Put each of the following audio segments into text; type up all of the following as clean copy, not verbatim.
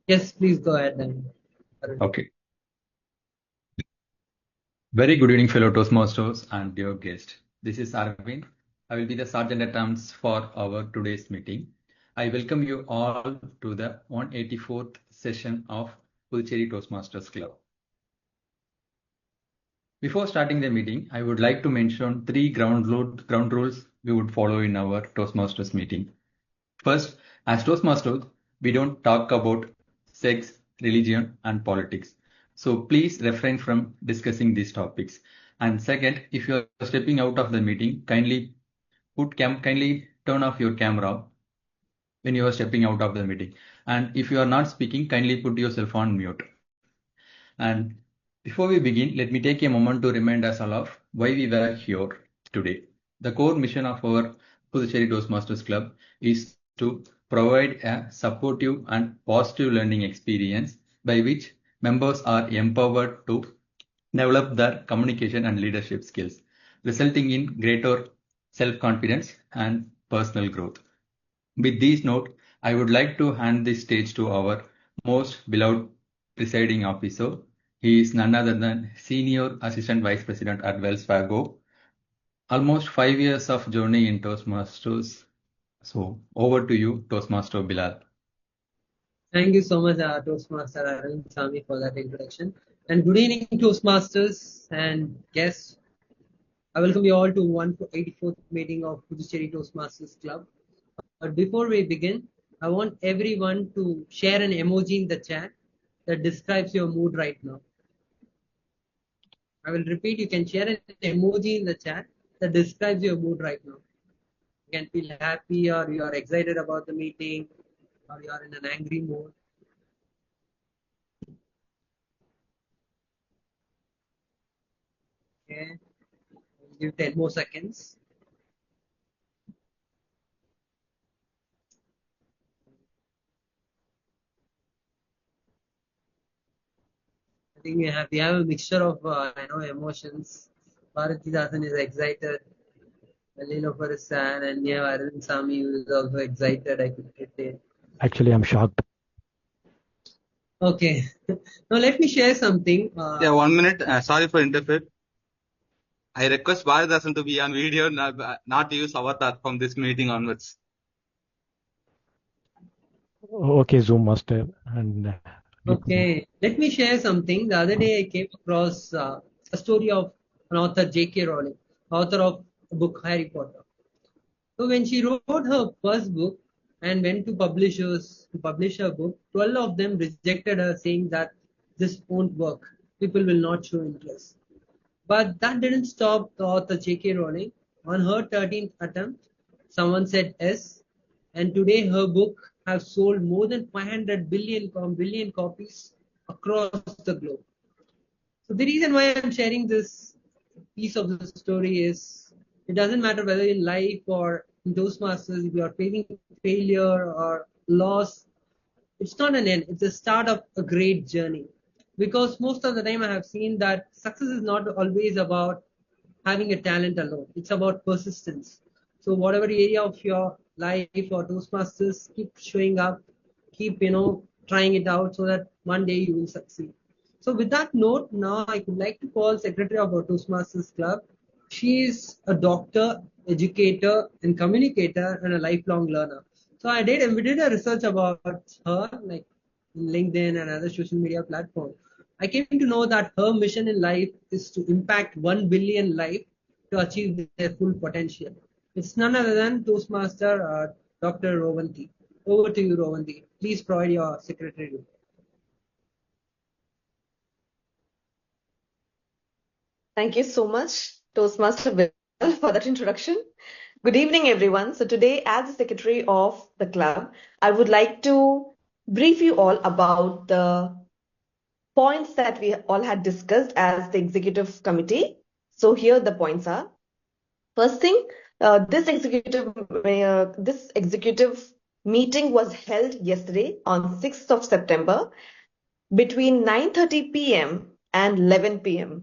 Yes, please go ahead then. Okay. Very good evening, fellow Toastmasters and dear guest. This is Arvind. I will be the Sergeant at Arms for our today's meeting. I welcome you all to the 184th session of Puducherry Toastmasters Club. Before starting the meeting, I would like to mention three ground rules we would follow in our Toastmasters meeting. First, as Toastmasters, we don't talk about sex, religion, and politics. So please refrain from discussing these topics. And second, if you are stepping out of the meeting, kindly turn off your camera when you are stepping out of the meeting. And if you are not speaking, kindly put yourself on mute. And before we begin, let me take a moment to remind us all of why we were here today. The core mission of our Puducherry Toastmasters Club is to provide a supportive and positive learning experience by which members are empowered to develop their communication and leadership skills, resulting in greater self-confidence and personal growth. With these notes, I would like to hand this stage to our most beloved presiding officer. He is none other than Senior Assistant Vice President at Wells Fargo. Almost 5 years of journey in Toastmasters. So over to you, Toastmaster Bilal. Thank you so much, Toastmaster Arvind Sami, for that introduction. And good evening, Toastmasters and guests. I welcome you all to 184th meeting of Puducherry Toastmasters Club. But before we begin, I want everyone to share an emoji in the chat that describes your mood right now. I will repeat, you can share an emoji in the chat that describes your mood right now. You can feel happy, or you are excited about the meeting, or you are in an angry mood. Okay, give 10 more seconds. I think we have a mixture of emotions. Bharatidasan is excited, Lilofar is sad, and we have Arvind Sami who is also excited. I could say. Actually, I'm shocked. Okay, now let me share something. Yeah, 1 minute. Sorry for interfere. I request Bharadasan to be on video, not use avatar from this meeting onwards. Okay, Zoom master. And Okay, let me share something. The other day I came across a story of an author, J.K. Rowling, author of the book Harry Potter. So when she wrote her first book and went to publishers to publish her book, 12 of them rejected her, saying that this won't work. People will not show interest. But that didn't stop the author J.K. Rowling. On her 13th attempt, someone said yes, and today her book has sold more than 500 billion copies across the globe. So the reason why I'm sharing this piece of the story is it doesn't matter whether in life or in Toastmasters, if you are facing failure or loss, it's not an end, it's the start of a great journey. Because most of the time I have seen that success is not always about having a talent alone, it's about persistence. So whatever area of your life or Toastmasters, keep showing up, keep trying it out so that one day you will succeed. So with that note, now I would like to call Secretary of our Toastmasters Club. She is a doctor, educator, and communicator, and a lifelong learner. So we did a research about her, like in LinkedIn and other social media platforms. I came to know that her mission in life is to impact 1 billion life to achieve their full potential. It's none other than Toastmaster Dr. Rovanti. Over to you, Rovanti. Please provide your secretary. Thank you so much, Toastmaster Bill, for that introduction. Good evening, everyone. So today, as the secretary of the club, I would like to brief you all about the points that we all had discussed as the executive committee. So here the points are. First thing, this executive meeting was held yesterday on 6th of September between 9:30 p.m. and 11 p.m.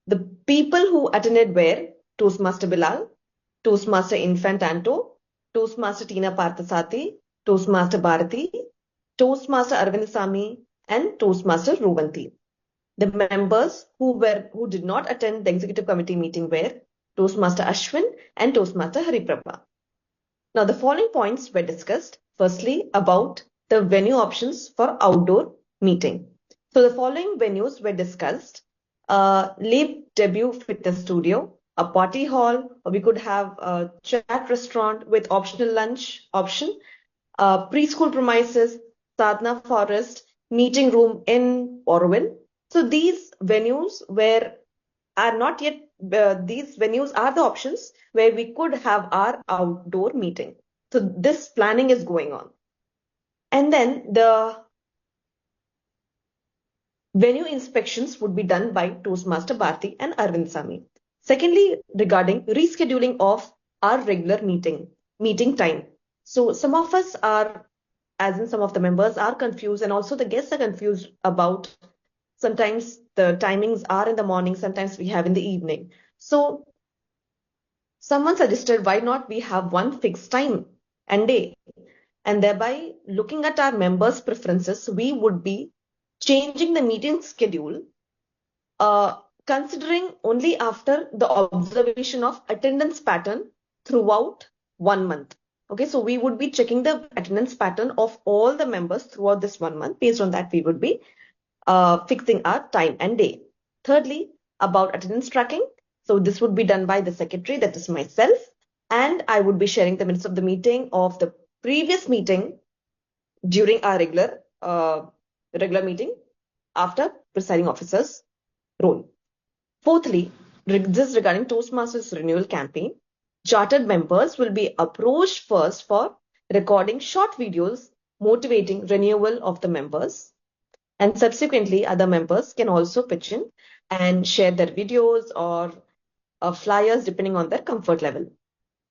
The people who attended were Toastmaster Bilal, Toastmaster Infant Anto, Toastmaster Tina Parthasati, Toastmaster Bharati, Toastmaster Arvindasamy, and Toastmaster Rowanti. The members who did not attend the executive committee meeting were Toastmaster Ashwin and Toastmaster Hariprabha. Now, the following points were discussed. Firstly, about the venue options for outdoor meeting. So, the following venues were discussed. Leap Debut Fitness Studio, a party hall, or we could have a chat restaurant with optional lunch option, preschool premises, Sadhana Forest, meeting room in Orwell. So these venues are not yet, these venues are the options where we could have our outdoor meeting. So this planning is going on. And then the venue inspections would be done by Toastmaster Bharti and Arvind Sami. Secondly, regarding rescheduling of our regular meeting time. So some of us are, as in some of the members are confused, and also the guests are confused about sometimes the timings are in the morning, sometimes we have in the evening. So someone suggested why not we have one fixed time and day, and thereby looking at our members' preferences, we would be changing the meeting schedule, considering only after the observation of attendance pattern throughout 1 month. Okay, so we would be checking the attendance pattern of all the members throughout this 1 month. Based on that, we would be fixing our time and day. Thirdly, about attendance tracking. So this would be done by the secretary, that is myself, and I would be sharing the minutes of the meeting of the previous meeting during our regular meeting after presiding officer's role. Fourthly, this is regarding Toastmasters renewal campaign. Chartered members will be approached first for recording short videos motivating renewal of the members. And subsequently, other members can also pitch in and share their videos or flyers depending on their comfort level.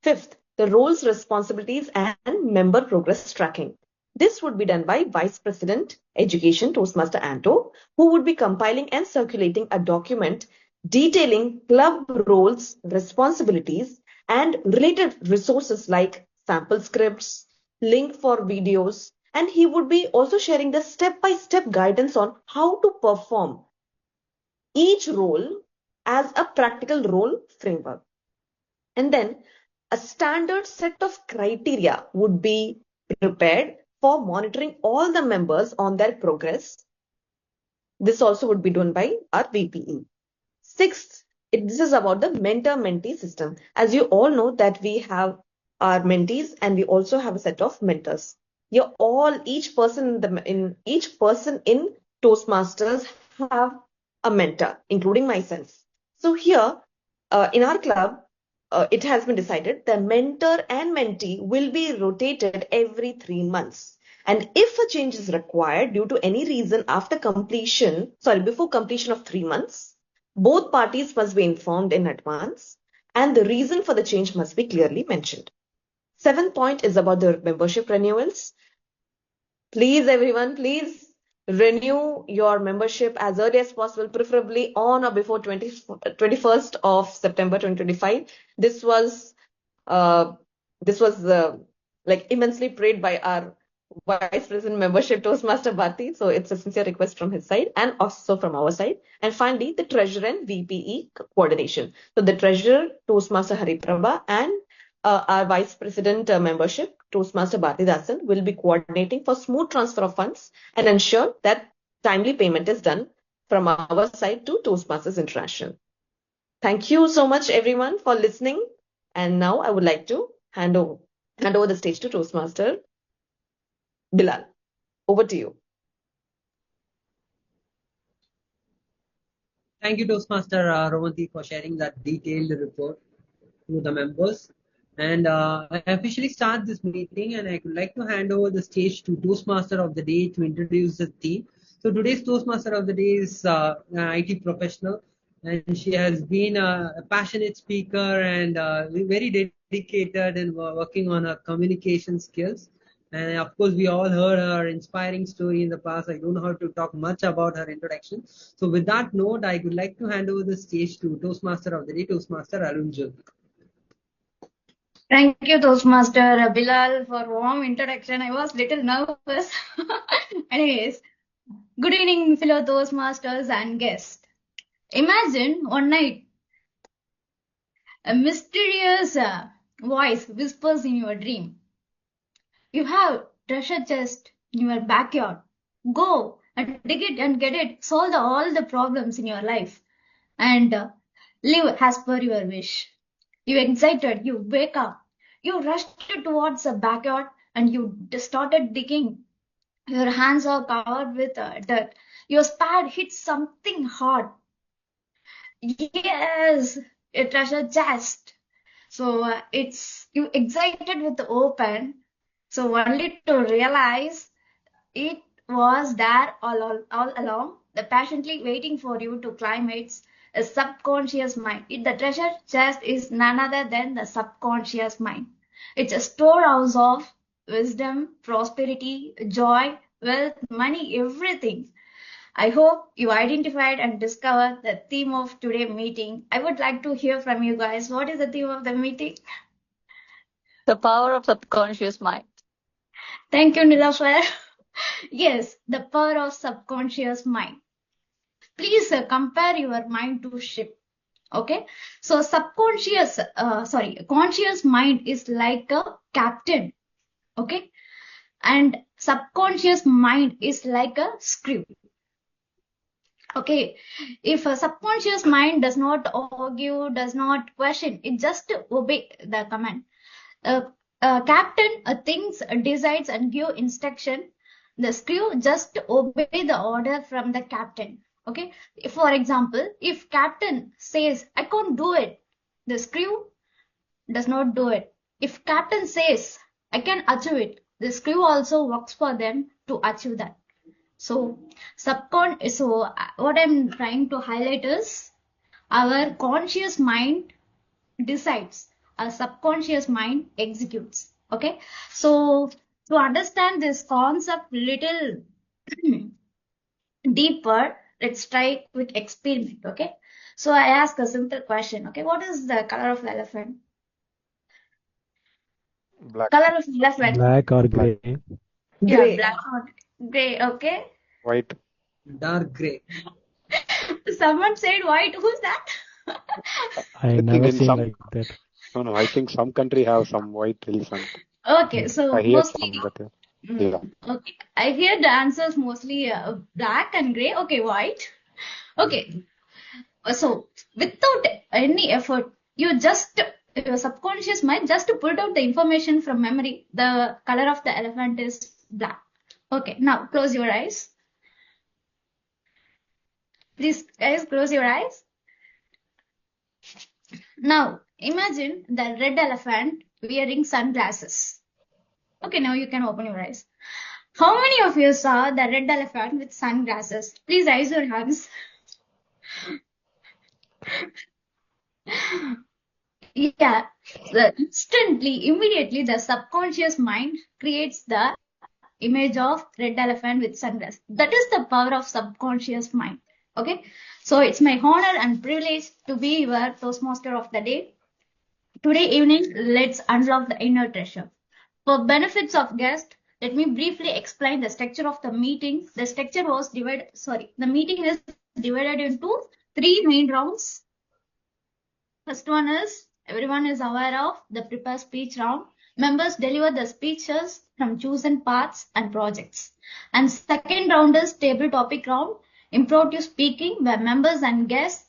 Fifth, the roles, responsibilities, and member progress tracking. This would be done by Vice President Education, Toastmaster Anto, who would be compiling and circulating a document detailing club roles, responsibilities, and related resources like sample scripts, link for videos, and he would be also sharing the step-by-step guidance on how to perform each role as a practical role framework. And then a standard set of criteria would be prepared for monitoring all the members on their progress. This also would be done by our VPE. Sixth, this is about the mentor-mentee system. As you all know that we have our mentees and we also have a set of mentors. Each person in Toastmasters have a mentor, including myself. So here, in our club, it has been decided the mentor and mentee will be rotated every 3 months. And if a change is required due to any reason before completion of 3 months, both parties must be informed in advance and the reason for the change must be clearly mentioned. Seventh point is about the membership renewals. Please, everyone, please renew your membership as early as possible, preferably on or before 21st of September 2025. This was like immensely prayed by our Vice President membership, Toastmaster Bharti. So it's a sincere request from his side and also from our side. And finally, the Treasurer and VPE coordination. So the Treasurer, Toastmaster Hariprabha, and our Vice President membership, Toastmaster Bharti Dasan, will be coordinating for smooth transfer of funds and ensure that timely payment is done from our side to Toastmasters International. Thank you so much, everyone, for listening. And now I would like to hand over the stage to Toastmaster Bilal. Over to you. Thank you, Toastmaster Romanti, for sharing that detailed report to the members. And I officially start this meeting, and I would like to hand over the stage to Toastmaster of the Day to introduce the theme. So today's Toastmaster of the Day is an IT professional, and she has been a passionate speaker and very dedicated in working on her communication skills. And of course, we all heard her inspiring story in the past. I don't know how to talk much about her introduction. So with that note, I would like to hand over the stage to Toastmaster of the Day, Toastmaster Arun Jyoti. Thank you, Toastmaster Bilal, for warm introduction. I was little nervous. Anyways, good evening, fellow Toastmasters and guests. Imagine one night a mysterious voice whispers in your dream. You have treasure chest in your backyard. Go and dig it and get it. Solve all the problems in your life and live as per your wish. You excited, you wake up, you rushed towards the backyard and you started digging. Your hands are covered with dirt. Your spade hits something hard. Yes, a treasure chest. So it's you excited with the open. So only to realize it was there all along, the patiently waiting for you to climb its subconscious mind. The treasure chest is none other than the subconscious mind. It's a storehouse of wisdom, prosperity, joy, wealth, money, everything. I hope you identified and discovered the theme of today's meeting. I would like to hear from you guys. What is the theme of the meeting? The power of subconscious mind. Thank you, Nilafar. Yes, the power of subconscious mind. Please compare your mind to ship. Okay, so conscious mind is like a captain. Okay, and subconscious mind is like a screw. Okay, if a subconscious mind does not argue, does not question, it just obey the command. Captain thinks, decides, and give instruction. The screw just obey the order from the captain. Okay. For example, if captain says, I can't do it, the screw does not do it. If captain says, I can achieve it, the screw also works for them to achieve that. So what I'm trying to highlight is our conscious mind decides, our subconscious mind executes. Okay, so to understand this concept little deeper, let's try quick experiment. Okay, so I ask a simple question. Okay, what is the color of the elephant? Black. Color of the elephant? Black or gray? Yeah, Gray. black or gray. Okay. White. Dark gray. Someone said white. Who's that? I think never in seen some- like that. No, I think some country have some white elephant. Okay, so I hear mostly. some, but yeah. Okay, I hear the answers mostly black and gray. Okay, white. Okay, so without any effort, your subconscious mind just pulled out the information from memory. The color of the elephant is black. Okay, now close your eyes. Please, guys, close your eyes. Now, imagine the red elephant wearing sunglasses. Okay, now you can open your eyes. How many of you saw the red elephant with sunglasses? Please raise your hands. Yeah, instantly, immediately, the subconscious mind creates the image of red elephant with sunglasses. That is the power of subconscious mind. Okay, so it's my honor and privilege to be your Toastmaster of the day. Today evening, let's unlock the inner treasure. For benefits of guests, let me briefly explain the structure of the meeting. The meeting is divided into 3 main rounds. First one is, everyone is aware of the prepare speech round. Members deliver the speeches from chosen paths and projects. And second round is table topic round, impromptu speaking, where members and guests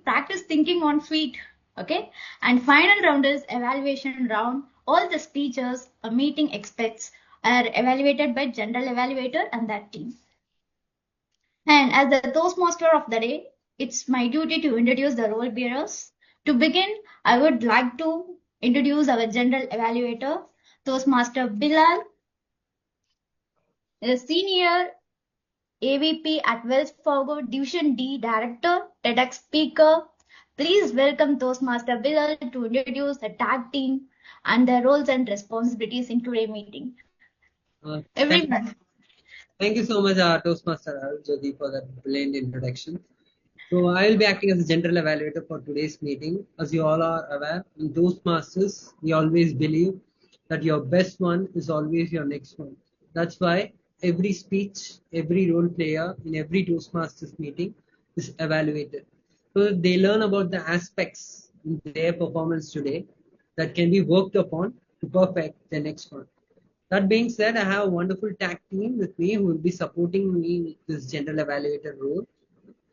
practice thinking on feet. Okay. And final round is evaluation round. All the speeches a meeting expects are evaluated by general evaluator and that team. And as the Toastmaster of the day, it's my duty to introduce the role bearers. To begin, I would like to introduce our general evaluator, Toastmaster Bilal, a senior AVP at Wells Fargo Division D Director, TEDx speaker. Please welcome Toastmaster Bilal to introduce the tag team and their roles and responsibilities in today's meeting. Everyone. Thank you so much, Toastmaster Arul Jyoti, for that brilliant introduction. So I will be acting as a general evaluator for today's meeting. As you all are aware, in Toastmasters, we always believe that your best one is always your next one. That's why every speech, every role player in every Toastmasters meeting is evaluated. So that they learn about the aspects in their performance today that can be worked upon to perfect the next one. That being said, I have a wonderful tag team with me who will be supporting me with this general evaluator role.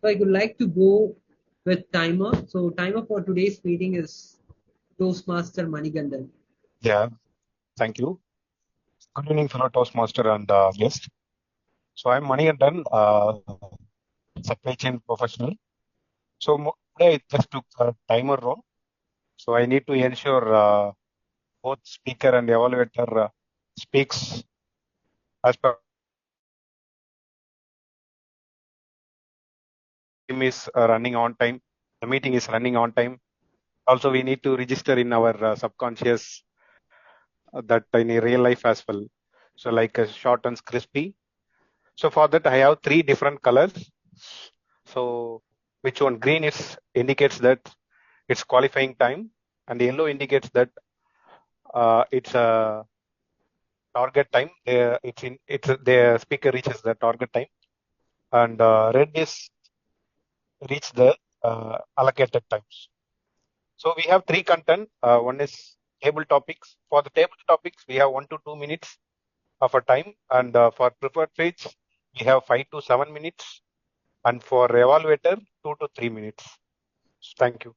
So I would like to go with timer. So timer for today's meeting is Toastmaster Manigandan. Yeah, thank you. Good evening, fellow Toastmaster and guest. So I'm Manigandan, supply chain professional. So today I just took a timer role. So I need to ensure both speaker and evaluator speaks as per time is running on time. The meeting is running on time. Also, we need to register in our subconscious that in real life as well. So like short and crispy. So for that, I have 3 different colors. So which one? Green is indicates that it's qualifying time, and yellow indicates that it's a target time. The speaker reaches the target time, and red is reach the allocated times. So we have 3 content. One is table topics. For the table topics, we have 1 to 2 minutes of a time, and for preferred page, we have 5 to 7 minutes, and for evaluator, 2 to 3 minutes. Thank you.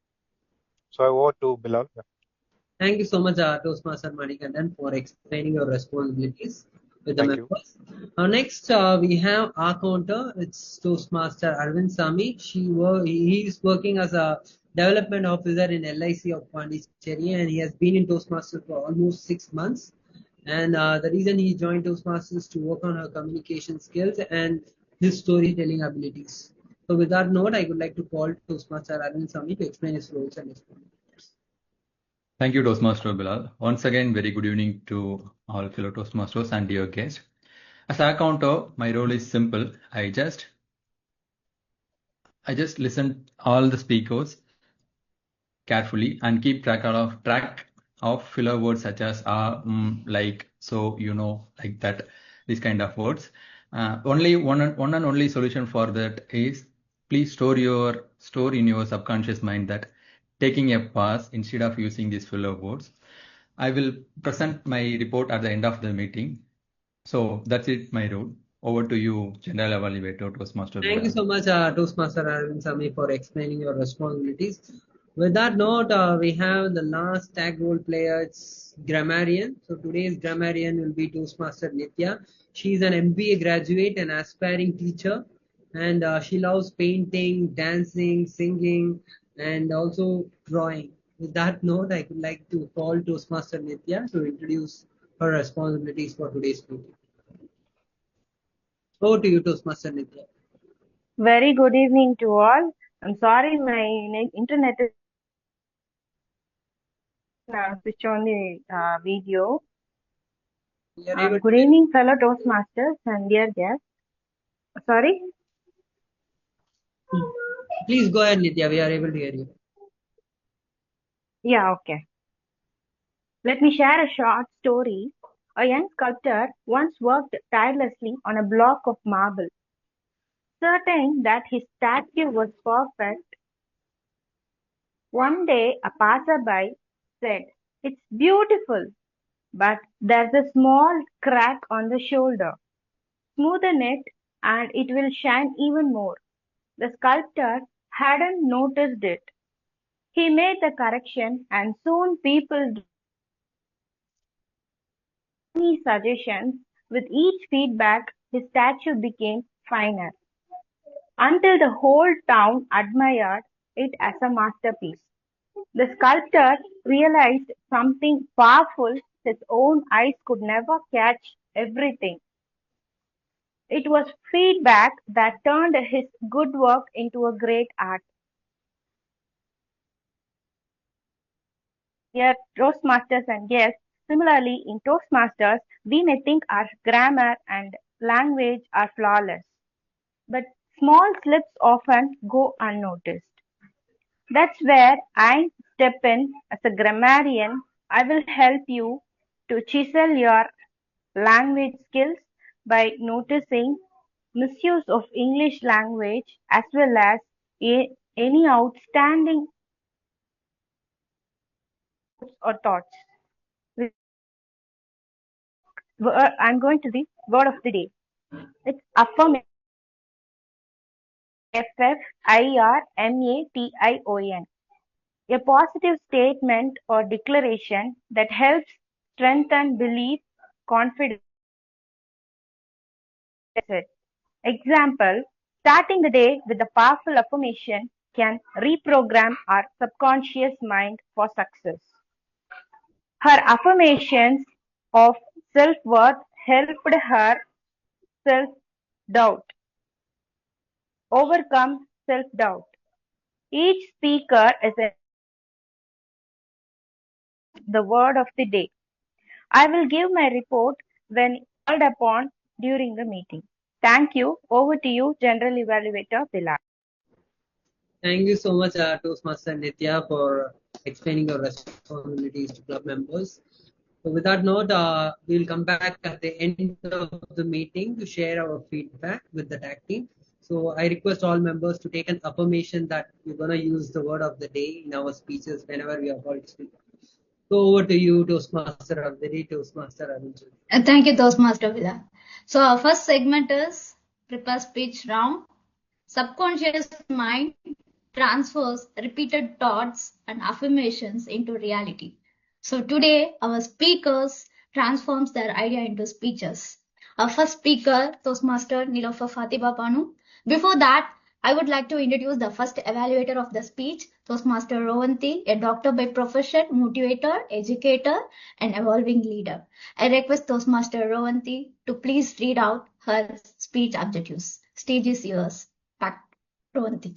So over to Bilal. Yeah. Thank you so much, Toastmaster Manikandan, for explaining your responsibilities with the Thank you. members. Next, we have our counter. It's Toastmaster Arvind Sami. He is working as a development officer in LIC of Pondicherry, and he has been in Toastmasters for almost 6 months. And the reason he joined Toastmasters is to work on her communication skills and his storytelling abilities. So with that note, I would like to call Toastmaster Arvind Sami to explain his roles and responsibilities. Thank you, Toastmaster Bilal. Once again, very good evening to all fellow Toastmasters and dear guests. As a counter, my role is simple. I just listen all the speakers carefully and keep track of filler words such as like, so, like that, these kind of words. Only one and only solution for that is please store in your subconscious mind that taking a pause instead of using these filler words. I will present my report at the end of the meeting. So that's it, my role. Over to you, General Evaluator, Toastmaster Thank you Bilal. so much, Toastmaster Arvind Sami, for explaining your responsibilities. With that note, we have the last tag role player. It's Grammarian. So today's Grammarian will be Toastmaster Nitya. She's an MBA graduate and aspiring teacher, and she loves painting, dancing, singing, and also drawing. With that note, I would like to call Toastmaster Nitya to introduce her responsibilities for today's meeting. Over to you, Toastmaster Nitya. Very good evening to all. I'm sorry, my internet is switch on the video. We are able Good to evening, fellow Toastmasters and dear guests. Sorry? Please go ahead, Nitya. We are able to hear you. Yeah, okay. Let me share a short story. A young sculptor once worked tirelessly on a block of marble. Certain that his statue was perfect, one day a passerby said, "It's beautiful, but there's a small crack on the shoulder. Smoothen it and it will shine even more." The sculptor hadn't noticed it. He made the correction and soon people gave me suggestions. With each feedback, his statue became finer until the whole town admired it as a masterpiece. The sculptor realized something powerful. His own eyes could never catch everything. It was feedback that turned his good work into a great art. Dear Toastmasters and guests, similarly in Toastmasters, we may think our grammar and language are flawless. But Small slips often go unnoticed. That's where I step in as a grammarian. I will help you to chisel your language skills by noticing misuse of English language as well as any outstanding or thoughts. I'm going to the word of the day. It's affirmation. Affirmation. A positive statement or declaration that helps strengthen belief, confidence. Example, starting the day with a powerful affirmation can reprogram our subconscious mind for success. Her affirmations of self-worth helped her self-doubt overcome self-doubt. Each speaker is the word of the day. I will give my report when called upon during the meeting. Thank you. Over to you, General Evaluator Bilal. Thank you so much, Toastmaster Nitya, for explaining your responsibilities to club members. So with that note, we'll come back at the end of the meeting to share our feedback with the tag team. So I request all members to take an affirmation that we're going to use the word of the day in our speeches whenever we are called to speak. So over to you, Toastmaster of the day, Toastmaster Arunjit. Thank you, Toastmaster Villa. So our first segment is prepare speech round. Subconscious mind transfers repeated thoughts and affirmations into reality. So today our speakers transforms their idea into speeches. Our first speaker, Toastmaster Nilofer Fatibah Banu. Before that, I would like to introduce the first evaluator of the speech, Toastmaster Rowanti, a doctor by profession, motivator, educator, and evolving leader. I request Toastmaster Rowanti to please read out her speech objectives. Stage is yours. Back, Rowanti.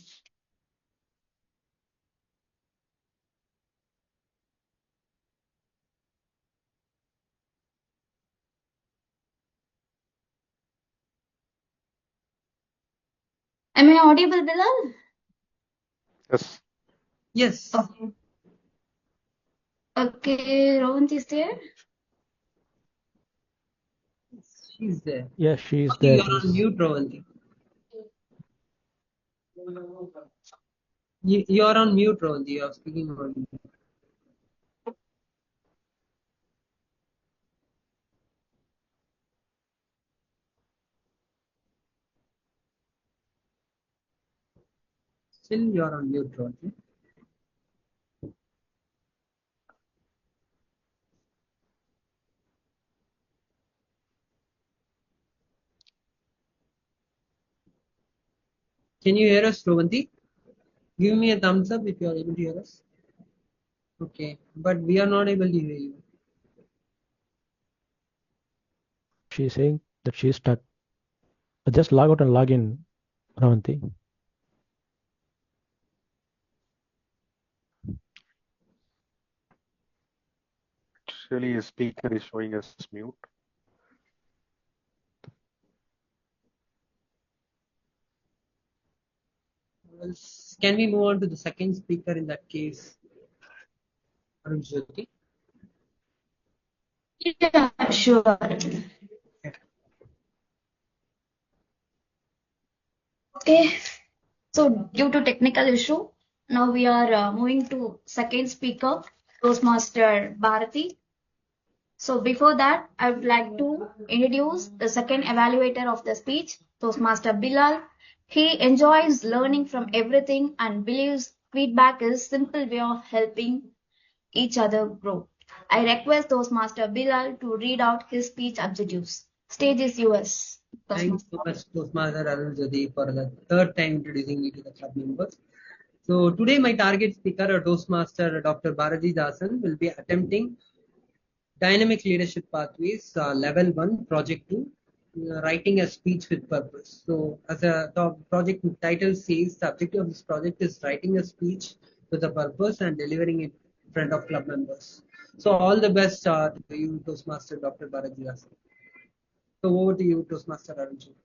Am I audible, Bilal? Yes. Yes. Okay. Okay, Rowanti is there? She's there. Yes, she is Okay, there, you're on miss. mute, Rowanti. You're on mute, Rowanti. You're speaking on mute. Still, you're on mute, Rowanti. Can you hear us, Rowanti? Give me a thumbs up if you are able to hear us. Okay, but we are not able to hear you. She's saying that she's stuck. Just log out and log in, Ravanti. Actually, a speaker is showing us mute. Well, can we move on to the second speaker in that case? Arunjyoti? Yeah, sure. Okay. So due to technical issue, now we are moving to second speaker, Toastmaster Bharati. So before that, I would like to introduce the second evaluator of the speech, Toastmaster Bilal. He enjoys learning from everything and believes feedback is simple way of helping each other grow. I request Toastmaster Bilal to read out his speech objectives. Stage is yours. Thank you so much, Toastmaster Arunjyoti, for the third time introducing me to the club members. So today my target speaker, Toastmaster Dr. Bharati Dasan, will be attempting Dynamic Leadership Pathways, Level 1, Project 2, writing a speech with purpose. So as a project title says, the objective of this project is writing a speech with a purpose and delivering it in front of club members. So all the best to you, Toastmaster Dr. Bharati Dasan. So over to you, Toastmaster Arunjit.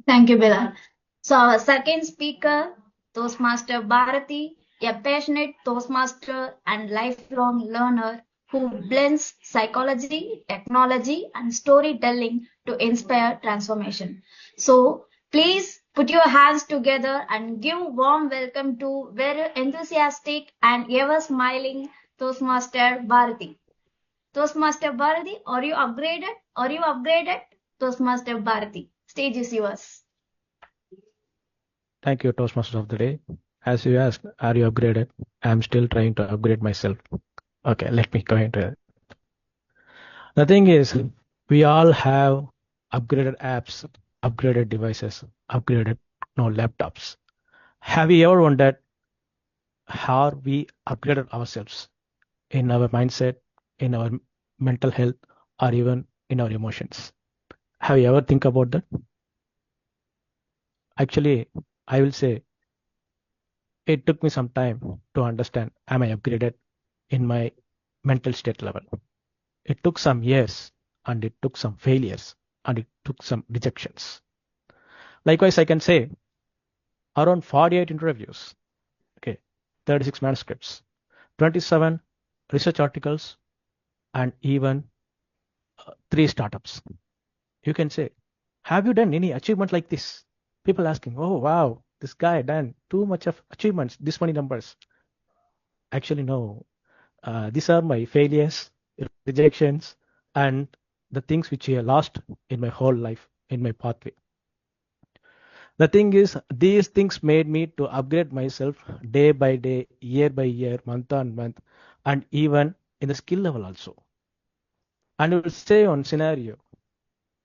Thank you, Bilal. So our second speaker, Toastmaster Bharati, a passionate Toastmaster and lifelong learner who blends psychology, technology, and storytelling to inspire transformation. So please put your hands together and give warm welcome to very enthusiastic and ever smiling Toastmaster Bharati. Toastmaster Bharati, are you upgraded? Are you upgraded? Toastmaster Bharati, stage is yours. Thank you, Toastmaster of the Day. As you asked, are you upgraded? I'm still trying to upgrade myself. Okay, let me go into it. The thing is, we all have upgraded apps, upgraded devices, upgraded laptops. Have you ever wondered how we upgraded ourselves in our mindset, in our mental health, or even in our emotions? Have you ever think about that? Actually, I will say it took me some time to understand am I upgraded in my mental state level. It took some years and it took some failures and it took some rejections. Likewise, I can say around 48 interviews, okay, 36 manuscripts, 27 research articles, and even 3 startups. You can say, have you done any achievement like this? People asking, oh wow, this guy done too much of achievements, this many numbers. Actually, no. These are my failures, rejections, and the things which I lost in my whole life, in my pathway. The thing is, these things made me to upgrade myself day by day, year by year, month on month, and even in the skill level also. And I will say on scenario,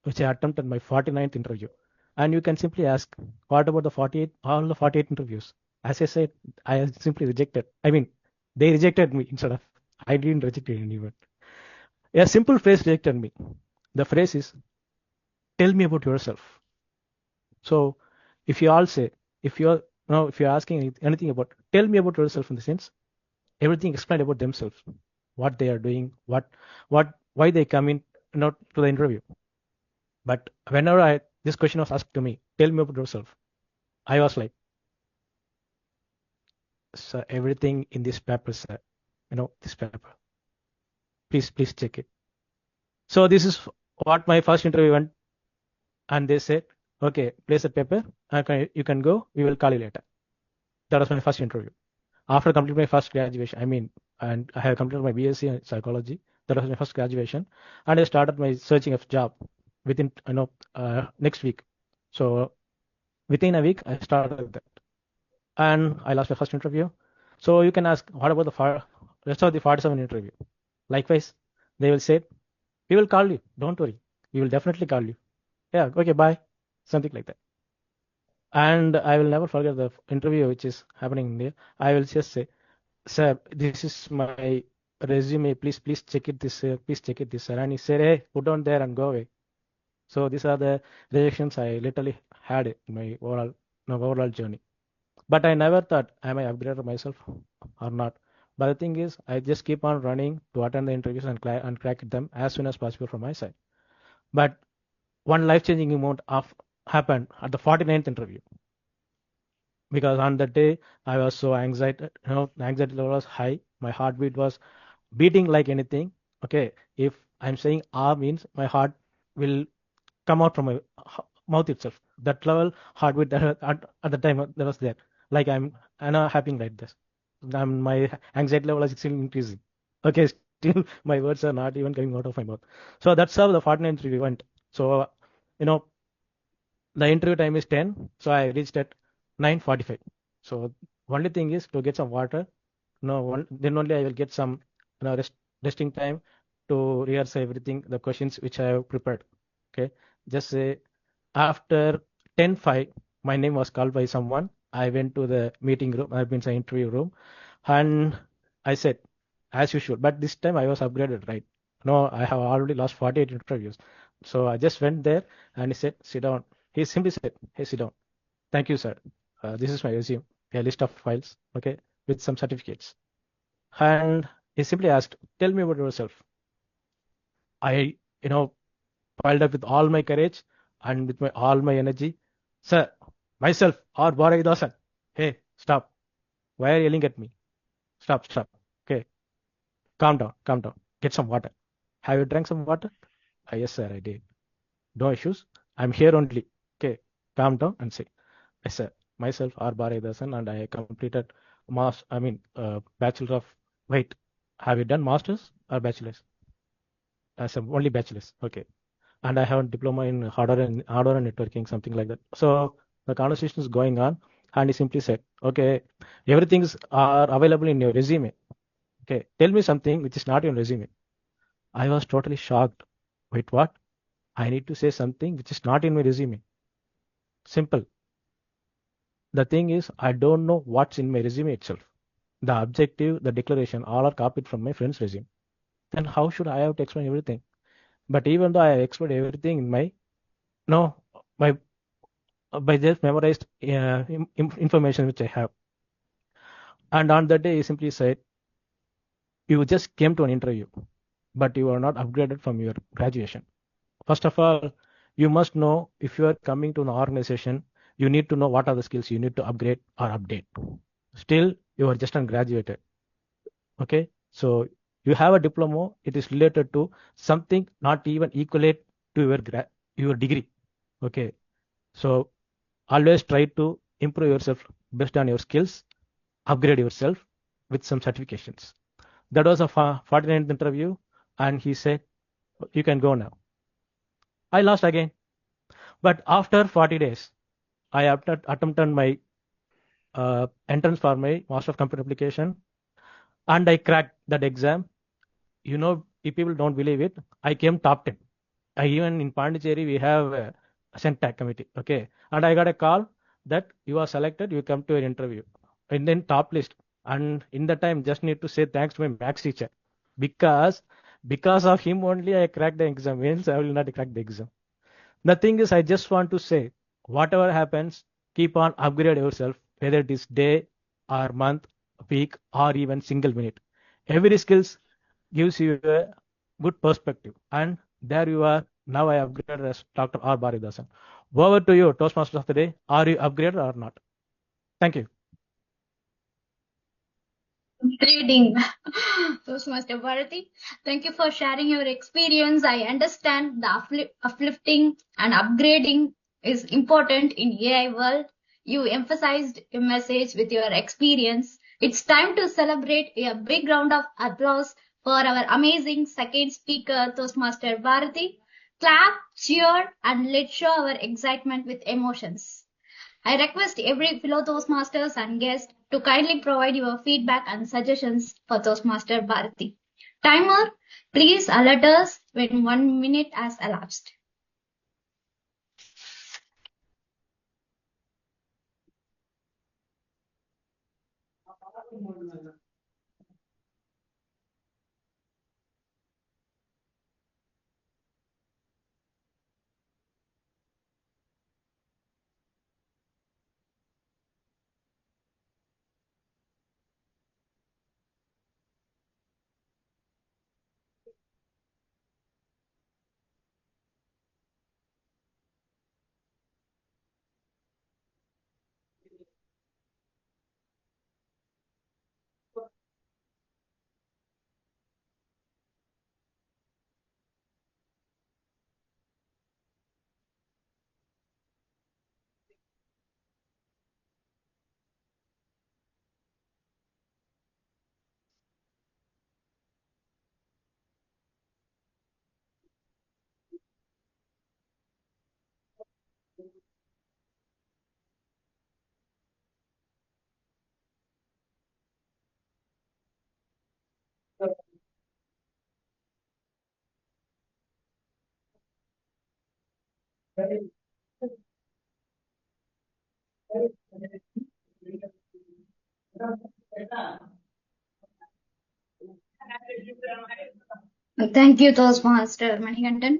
which I attempted my 49th interview. And you can simply ask, what about the 48, all the 48 interviews? As I said, I simply rejected. I mean, they rejected me instead of, I didn't reject anyone. A simple phrase rejected me. The phrase is, tell me about yourself. So if you all say, if you're asking anything about, tell me about yourself in the sense, everything explained about themselves, what they are doing, why they come in, not to the interview. But whenever this question was asked to me, tell me about yourself, I was like, sir, everything in this paper, sir, this paper. Please check it. So this is what my first interview went, and they said, okay, place the paper, you can go, we will call you later. That was my first interview. After completing my first graduation, and I have completed my BSc in psychology. That was my first graduation, and I started my searching of job within next week. So within a week, I started that, and I lost my first interview. So you can ask, what about the rest of the 47 interview? Likewise, they will say, we will call you. Don't worry, we will definitely call you. Yeah, okay, bye, something like that. And I will never forget the interview which is happening there. I will just say, sir, this is my resume. Please check it. Please check it. This, sir. And he said, hey, put on there and go away. So these are the rejections I literally had in my overall journey. But I never thought, am I upgraded myself or not? But the thing is, I just keep on running to attend the interviews and crack them as soon as possible from my side. But one life-changing moment happened at the 49th interview. Because on that day, I was so anxiety, anxiety level was high. My heartbeat was beating like anything. Okay, if I'm saying ah means my heart will come out from my mouth itself. That level heartbeat at the time that was there. Like I'm not happening like this. My anxiety level is still increasing. Okay, still my words are not even coming out of my mouth. So that's how the 49th interview went. So the interview time is 10, so I reached at 9:45. So only thing is to get some water. Then only I will get some resting time to rehearse everything, the questions which I have prepared. Okay, just say after 10:05, my name was called by someone. I went to the meeting room, I mean the interview room, and I said, as usual, but this time I was upgraded, right? No, I have already lost 48 interviews. So I just went there and he said, sit down. He simply said, hey, sit down. Thank you, sir. This is my resume, a list of files, okay, with some certificates. And he simply asked, tell me about yourself. I, piled up with all my courage and with all my energy. Sir, myself or Bharatidasan. Hey, stop. Why are you yelling at me? Stop. Okay, calm down. Get some water. Have you drank some water? Yes, sir, I did. No issues. I'm here only. Okay, calm down and say, yes, sir, myself R. Bharatidasan, and I completed Bachelor of. Wait, have you done masters or bachelors? Only bachelors. Okay, and I have a diploma in hardware and networking, something like that. So the conversation is going on, and he simply said, okay, everything's are available in your resume. Okay, tell me something which is not in your resume. I was totally shocked. Wait, what? I need to say something which is not in my resume. Simple. The thing is, I don't know what's in my resume itself. The objective, the declaration, all are copied from my friend's resume. Then how should I have to explain everything? But even though I explained everything in my, no, by just memorized information which I have. And on that day, he simply said, you just came to an interview, but you are not upgraded from your graduation. First of all, you must know if you are coming to an organization, you need to know what are the skills you need to upgrade or update. Still, you are just ungraduated. Okay, so you have a diploma, it is related to something not even equate to your degree. Okay, so always try to improve yourself based on your skills, upgrade yourself with some certifications. That was a 49th interview, and he said, you can go now. I lost again. But after 40 days, I attempted my entrance for my Master of Computer Application, and I cracked that exam. You know, if people don't believe it, I came top 10. Even in Pondicherry, we have a CENTAC committee. Okay, and I got a call that you are selected, you come to an interview, and then top list. And in that time, just need to say thanks to my maths teacher, because of him only I cracked the exam. Else I will not crack the exam. The thing is, I just want to say, whatever happens, keep on upgrade yourself, whether it is day or month, week, or even single minute. Every skills gives you a good perspective. And there you are. Now I upgraded as Dr. R. Baridasan. Over to you, Toastmasters of the day. Are you upgraded or not? Thank you. Reading. Toastmaster Bharati, thank you for sharing your experience. I understand the uplifting and upgrading is important in AI world. You emphasized your message with your experience. It's time to celebrate. A big round of applause for our amazing second speaker, Toastmaster Bharati. Clap, cheer, and let's show our excitement with emotions. I request every fellow Toastmasters and guest to kindly provide your feedback and suggestions for Toastmaster Bharati. Timer, please alert us when 1 minute has elapsed. Thank you, Toastmaster Manikandan.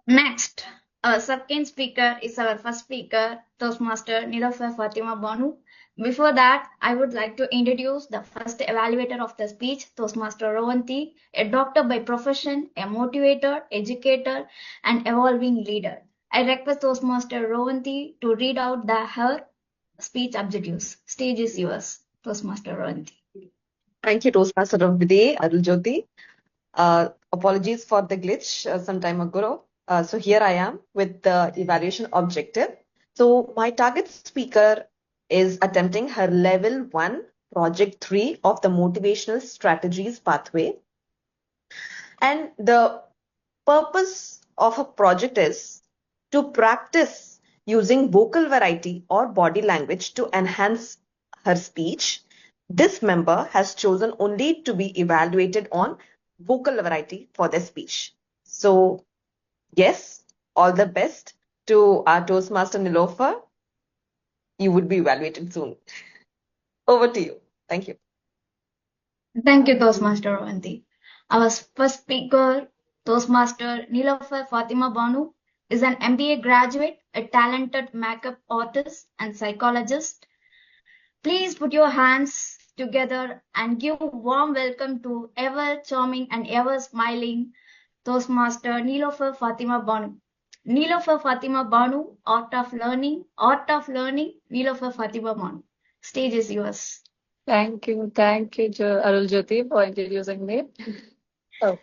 Next, our second speaker is our first speaker, Toastmaster Nilofer Fatima Banu. Before that, I would like to introduce the first evaluator of the speech, Toastmaster Rowanti, a doctor by profession, a motivator, educator, and evolving leader. I request Toastmaster Rowanti to read out her speech objectives. Stage is yours, Toastmaster Rowanti. Thank you, Toastmaster of the day, Aruljyoti. Apologies for the glitch some time ago. So here I am with the evaluation objective. So my target speaker is attempting her level 1, project 3 of the motivational strategies pathway. And the purpose of a project is to practice using vocal variety or body language to enhance her speech. This member has chosen only to be evaluated on vocal variety for their speech. So, yes, all the best to our Toastmaster Nilofer. You would be evaluated soon. Over to you. Thank you. Thank you, Toastmaster Rowanti. Our first speaker, Toastmaster Nilofer Fatima Banu, is an MBA graduate, a talented makeup artist and psychologist. Please put your hands together and give a warm welcome to ever charming and ever smiling Toastmaster Nilofer Fatima Banu. Nilofer Fatima Banu, Art of Learning, Nilofer Fatima Banu. Stage is yours. Thank you, Aruljyoti, for introducing me. Oh.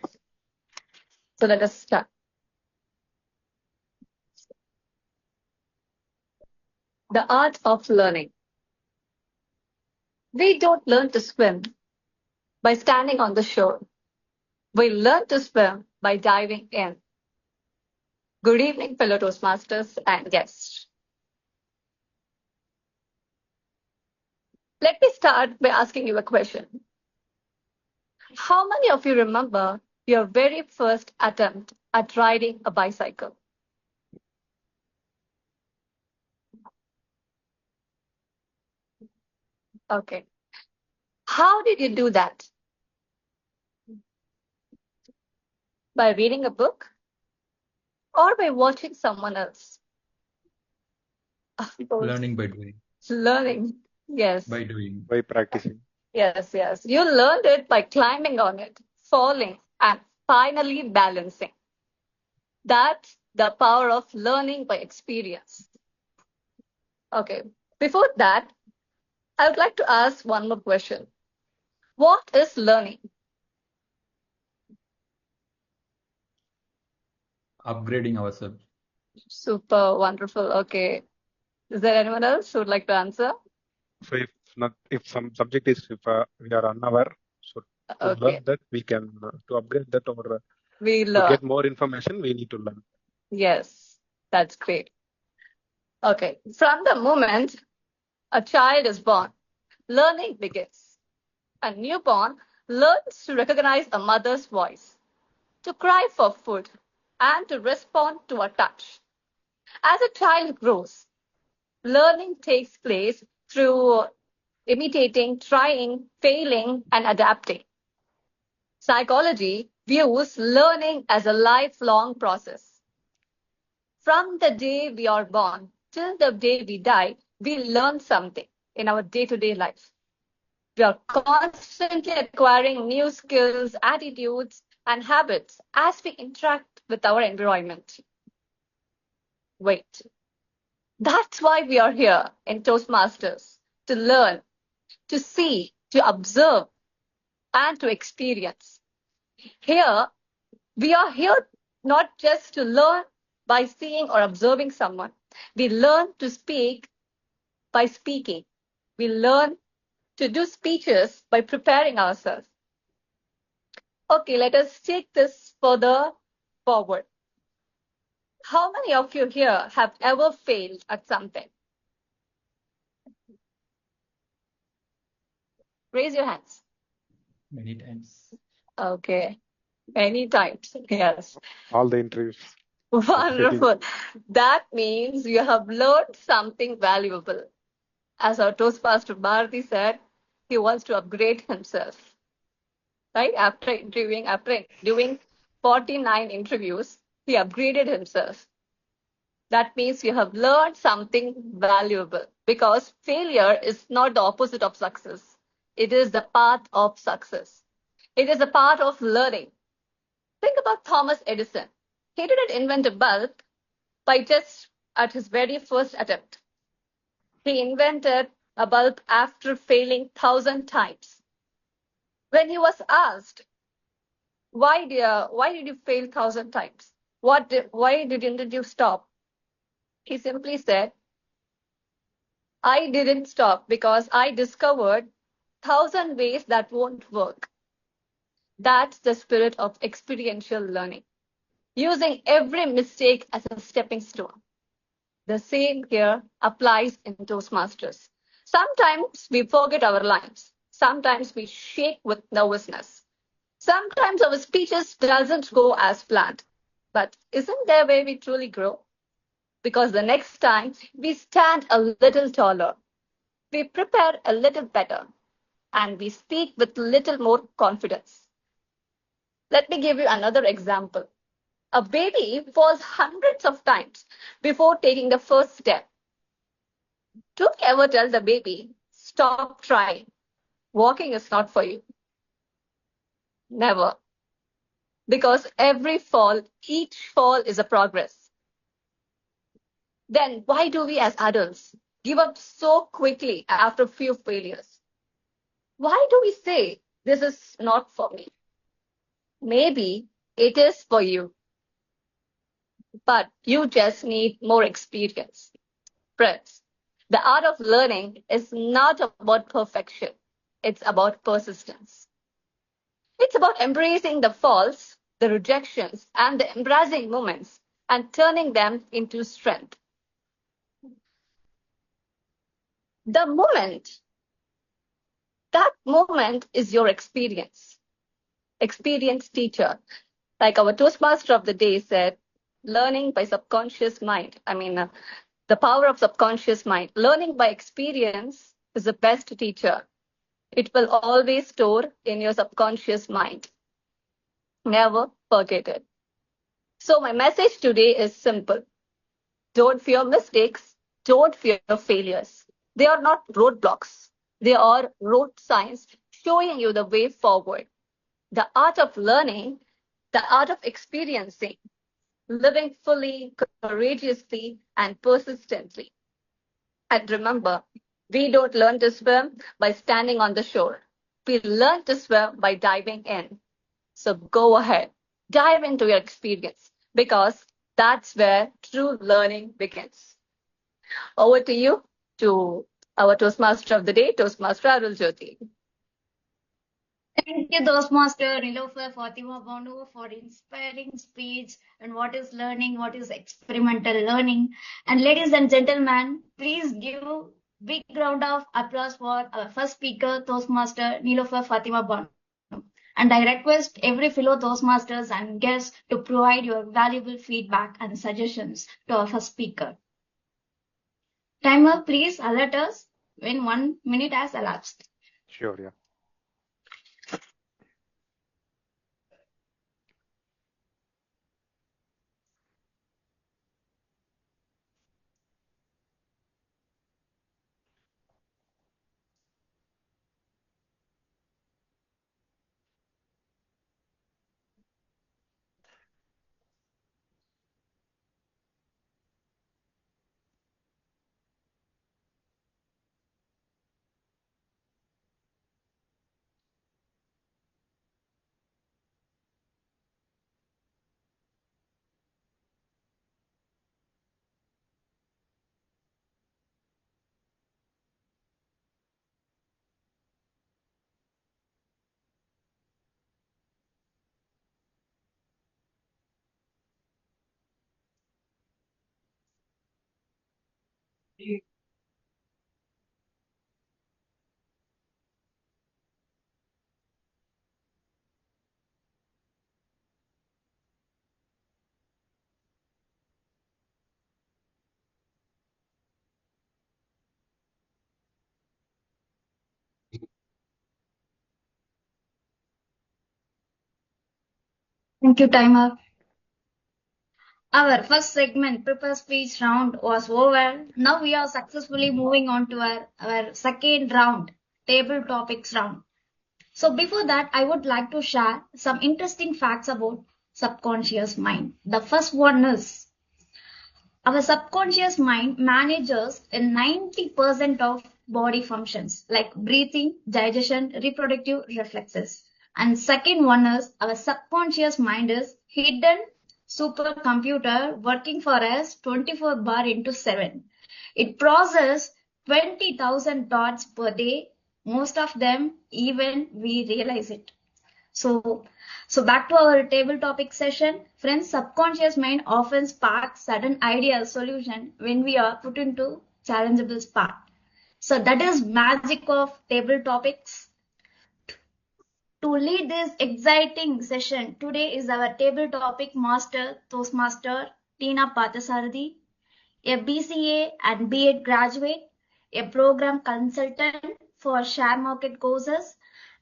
So let us start. The art of learning. We don't learn to swim by standing on the shore. We learn to swim by diving in. Good evening, fellow Toastmasters and guests. Let me start by asking you a question. How many of you remember your very first attempt at riding a bicycle? Okay. How did you do that? By reading a book or by watching someone else? Learning by doing. Learning, yes. By doing. By practicing. Yes. You learned it by climbing on it, falling, and finally balancing. That's the power of learning by experience. Okay. Before that, I would like to ask one more question. What is learning? Upgrading ourselves. Super wonderful. Okay. Is there anyone else who would like to answer? So if some subject is we are unaware, so to learn that we can to upgrade that or to get more information we need to learn. Yes, that's great. Okay. From the moment a child is born, learning begins. A newborn learns to recognize a mother's voice, to cry for food, and to respond to a touch. As a child grows, learning takes place through imitating, trying, failing, and adapting. Psychology views learning as a lifelong process. From the day we are born till the day we die, we learn something in our day-to-day life. We are constantly acquiring new skills, attitudes, and habits as we interact with our environment. Wait. That's why we are here in Toastmasters, to learn, to see, to observe, and to experience. Here, we are here not just to learn by seeing or observing someone. We learn to speak by speaking. We learn to do speeches by preparing ourselves. Okay, let us take this further forward. How many of you here have ever failed at something? Raise your hands. Many times. Okay, many times, yes. All the interviews. Wonderful. That means you have learned something valuable. As our Toastmaster Bharati said, he wants to upgrade himself. Right? After doing 49 interviews, he upgraded himself. That means you have learned something valuable. because failure is not the opposite of success. It is the path of success. It is a part of learning. Think about Thomas Edison. He didn't invent a bulb by just at his very first attempt. He invented a bulb after failing 1,000 times. When he was asked, why did you fail 1,000 times? Why didn't you stop? He simply said, I didn't stop because I discovered 1,000 ways that won't work. That's the spirit of experiential learning, using every mistake as a stepping stone. The same here applies in Toastmasters. Sometimes we forget our lines. Sometimes we shake with nervousness. Sometimes our speeches doesn't go as planned. But isn't there a way we truly grow? Because the next time we stand a little taller, we prepare a little better, and we speak with little more confidence. Let me give you another example. A baby falls hundreds of times before taking the first step. Do you ever tell the baby, stop trying? Walking is not for you. Never. Because each fall is a progress. Then why do we as adults give up so quickly after a few failures? Why do we say, this is not for me? Maybe it is for you, but you just need more experience. Friends, the art of learning is not about perfection. It's about persistence. It's about embracing the faults, the rejections, and the embarrassing moments and turning them into strength. The moment, that moment is your experience. Experience teacher. Like our Toastmaster of the day said, learning by subconscious mind. The power of subconscious mind. Learning by experience is the best teacher. It will always store in your subconscious mind. Never forget it. So my message today is simple. Don't fear mistakes. Don't fear failures. They are not roadblocks. They are road signs showing you the way forward. The art of learning, the art of experiencing, living fully, courageously, and persistently. And remember, we don't learn to swim by standing on the shore. We learn to swim by diving in. So go ahead, dive into your experience because that's where true learning begins. Over to you, to our Toastmaster of the day, Toastmaster Arul Jyoti. Thank you, Toastmaster Nilofer Fatima Banu, for inspiring speech and what is learning, what is experimental learning. And ladies and gentlemen, please give a big round of applause for our first speaker, Toastmaster Nilofer Fatima Banu. And I request every fellow Toastmasters and guests to provide your valuable feedback and suggestions to our first speaker. Timer, please alert us when 1 minute has elapsed. Sure, yeah. Thank you, timer. Our first segment, prepare speech round, was over. Now we are successfully moving on to our second round, table topics round. So before that, I would like to share some interesting facts about subconscious mind. The first one is our subconscious mind manages 90% of body functions like breathing, digestion, reproductive reflexes. And second one is our subconscious mind is hidden supercomputer working for us 24 bar into 7. It processes 20,000 thoughts per day, most of them even we realize it. So back to our table topic session. Friends, subconscious mind often sparks sudden ideas, solution when we are put into challengeable spot. So that is magic of table topics. To lead this exciting session, today is our table topic master, Toastmaster Tina Pathasarathi, a BCA and B.Ed graduate, a program consultant for share market courses,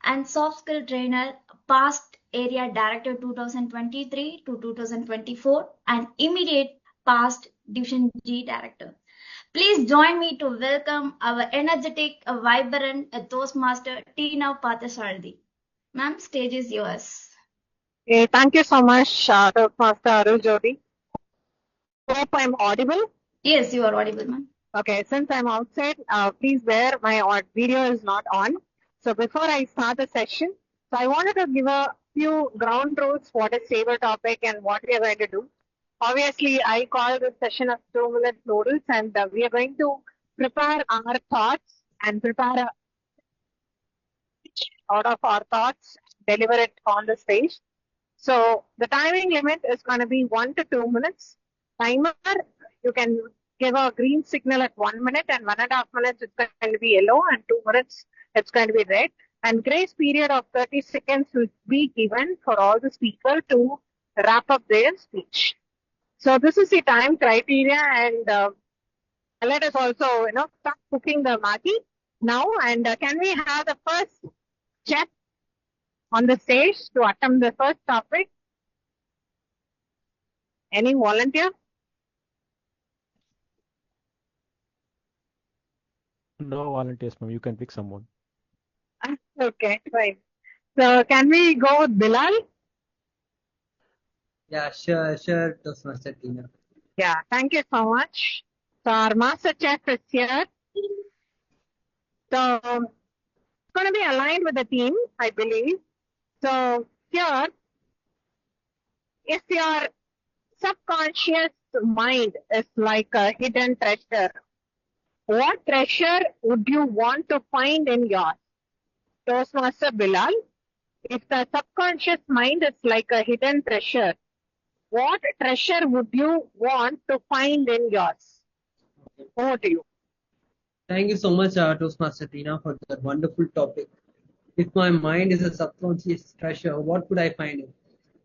and soft skill trainer, past area director 2023 to 2024, and immediate past division G director. Please join me to welcome our energetic, vibrant Toastmaster Tina Pathasarathi. Ma'am, stage is yours. Okay, thank you so much, Toastmaster Arul Jyoti. Hope I'm audible. Yes, you are audible, ma'am. Okay, since I'm outside, please bear my video is not on. So before I start the session, so I wanted to give a few ground rules, what is table topic and what we are going to do. Obviously, I call this session as 2-minute noodles, and we are going to prepare our thoughts and prepare out of our thoughts, deliver it on the stage. So the timing limit is going to be 1 to 2 minutes. Timer, you can give a green signal at 1 minute, and 1.5 minutes it's going to be yellow, and 2 minutes it's going to be red. And grace period of 30 seconds will be given for all the speakers to wrap up their speech. So this is the time criteria, and let us also start cooking the Maggi now. And can we have the first chef on the stage to attempt the first topic? Any volunteer? No volunteers, ma'am. You can pick someone. Okay, fine. So can we go with Bilal? Yeah, sure, Toastmaster Tina. Yeah, thank you so much. So our master chef is here. So it's going to be aligned with the team, I believe. So here, if your subconscious mind is like a hidden treasure, what treasure would you want to find in yours? Toastmaster Bilal, if the subconscious mind is like a hidden treasure, what treasure would you want to find in yours? Over to you. Thank you so much, Toastmaster Tina, for that wonderful topic. If my mind is a subconscious treasure, what could I find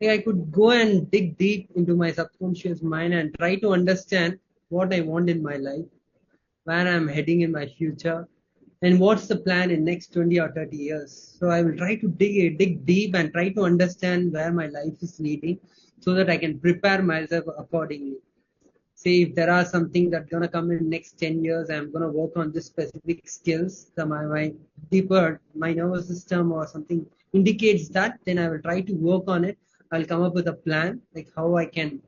in? I could go and dig deep into my subconscious mind and try to understand what I want in my life, where I'm heading in my future, and what's the plan in next 20 or 30 years. So I will try to dig deep and try to understand where my life is leading so that I can prepare myself accordingly. Say if there are something that's gonna come in next 10 years, I'm gonna work on this specific skills. So my deeper, my nervous system or something indicates that, then I will try to work on it. I'll come up with a plan, like how I can,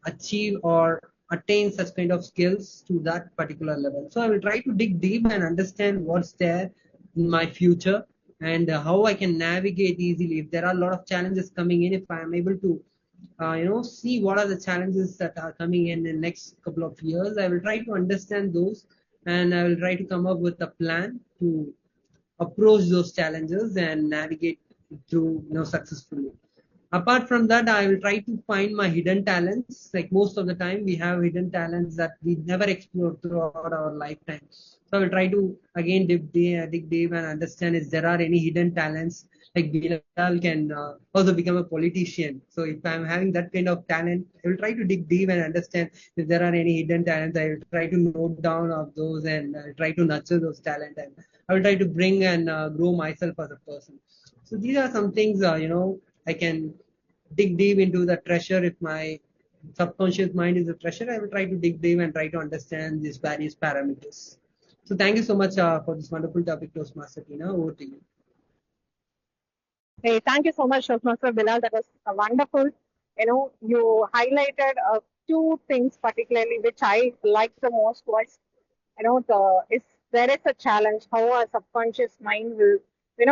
achieve or attain such kind of skills to that particular level. So I will try to dig deep and understand what's there in my future and how I can navigate easily. If there are a lot of challenges coming in, if I am able to see what are the challenges that are coming in the next couple of years. I will try to understand those, and I will try to come up with a plan to approach those challenges and navigate through, successfully. Apart from that, I will try to find my hidden talents. Like most of the time, we have hidden talents that we never explore throughout our lifetime. So I will try to again dig deep and understand if there are any hidden talents. Like Bilal can also become a politician. So if I'm having that kind of talent, I will try to dig deep and understand if there are any hidden talents. I will try to note down of those and try to nurture those talents. And I will try to bring and grow myself as a person. So these are some things, I can dig deep into the treasure if my subconscious mind is a treasure, I will try to dig deep and try to understand these various parameters. So thank you so much for this wonderful topic, Toastmaster Tina. Over to you. Hey, thank you so much, Toastmaster Bilal. That was wonderful. You highlighted two things particularly which I like the most was, if there is a challenge, how our subconscious mind will,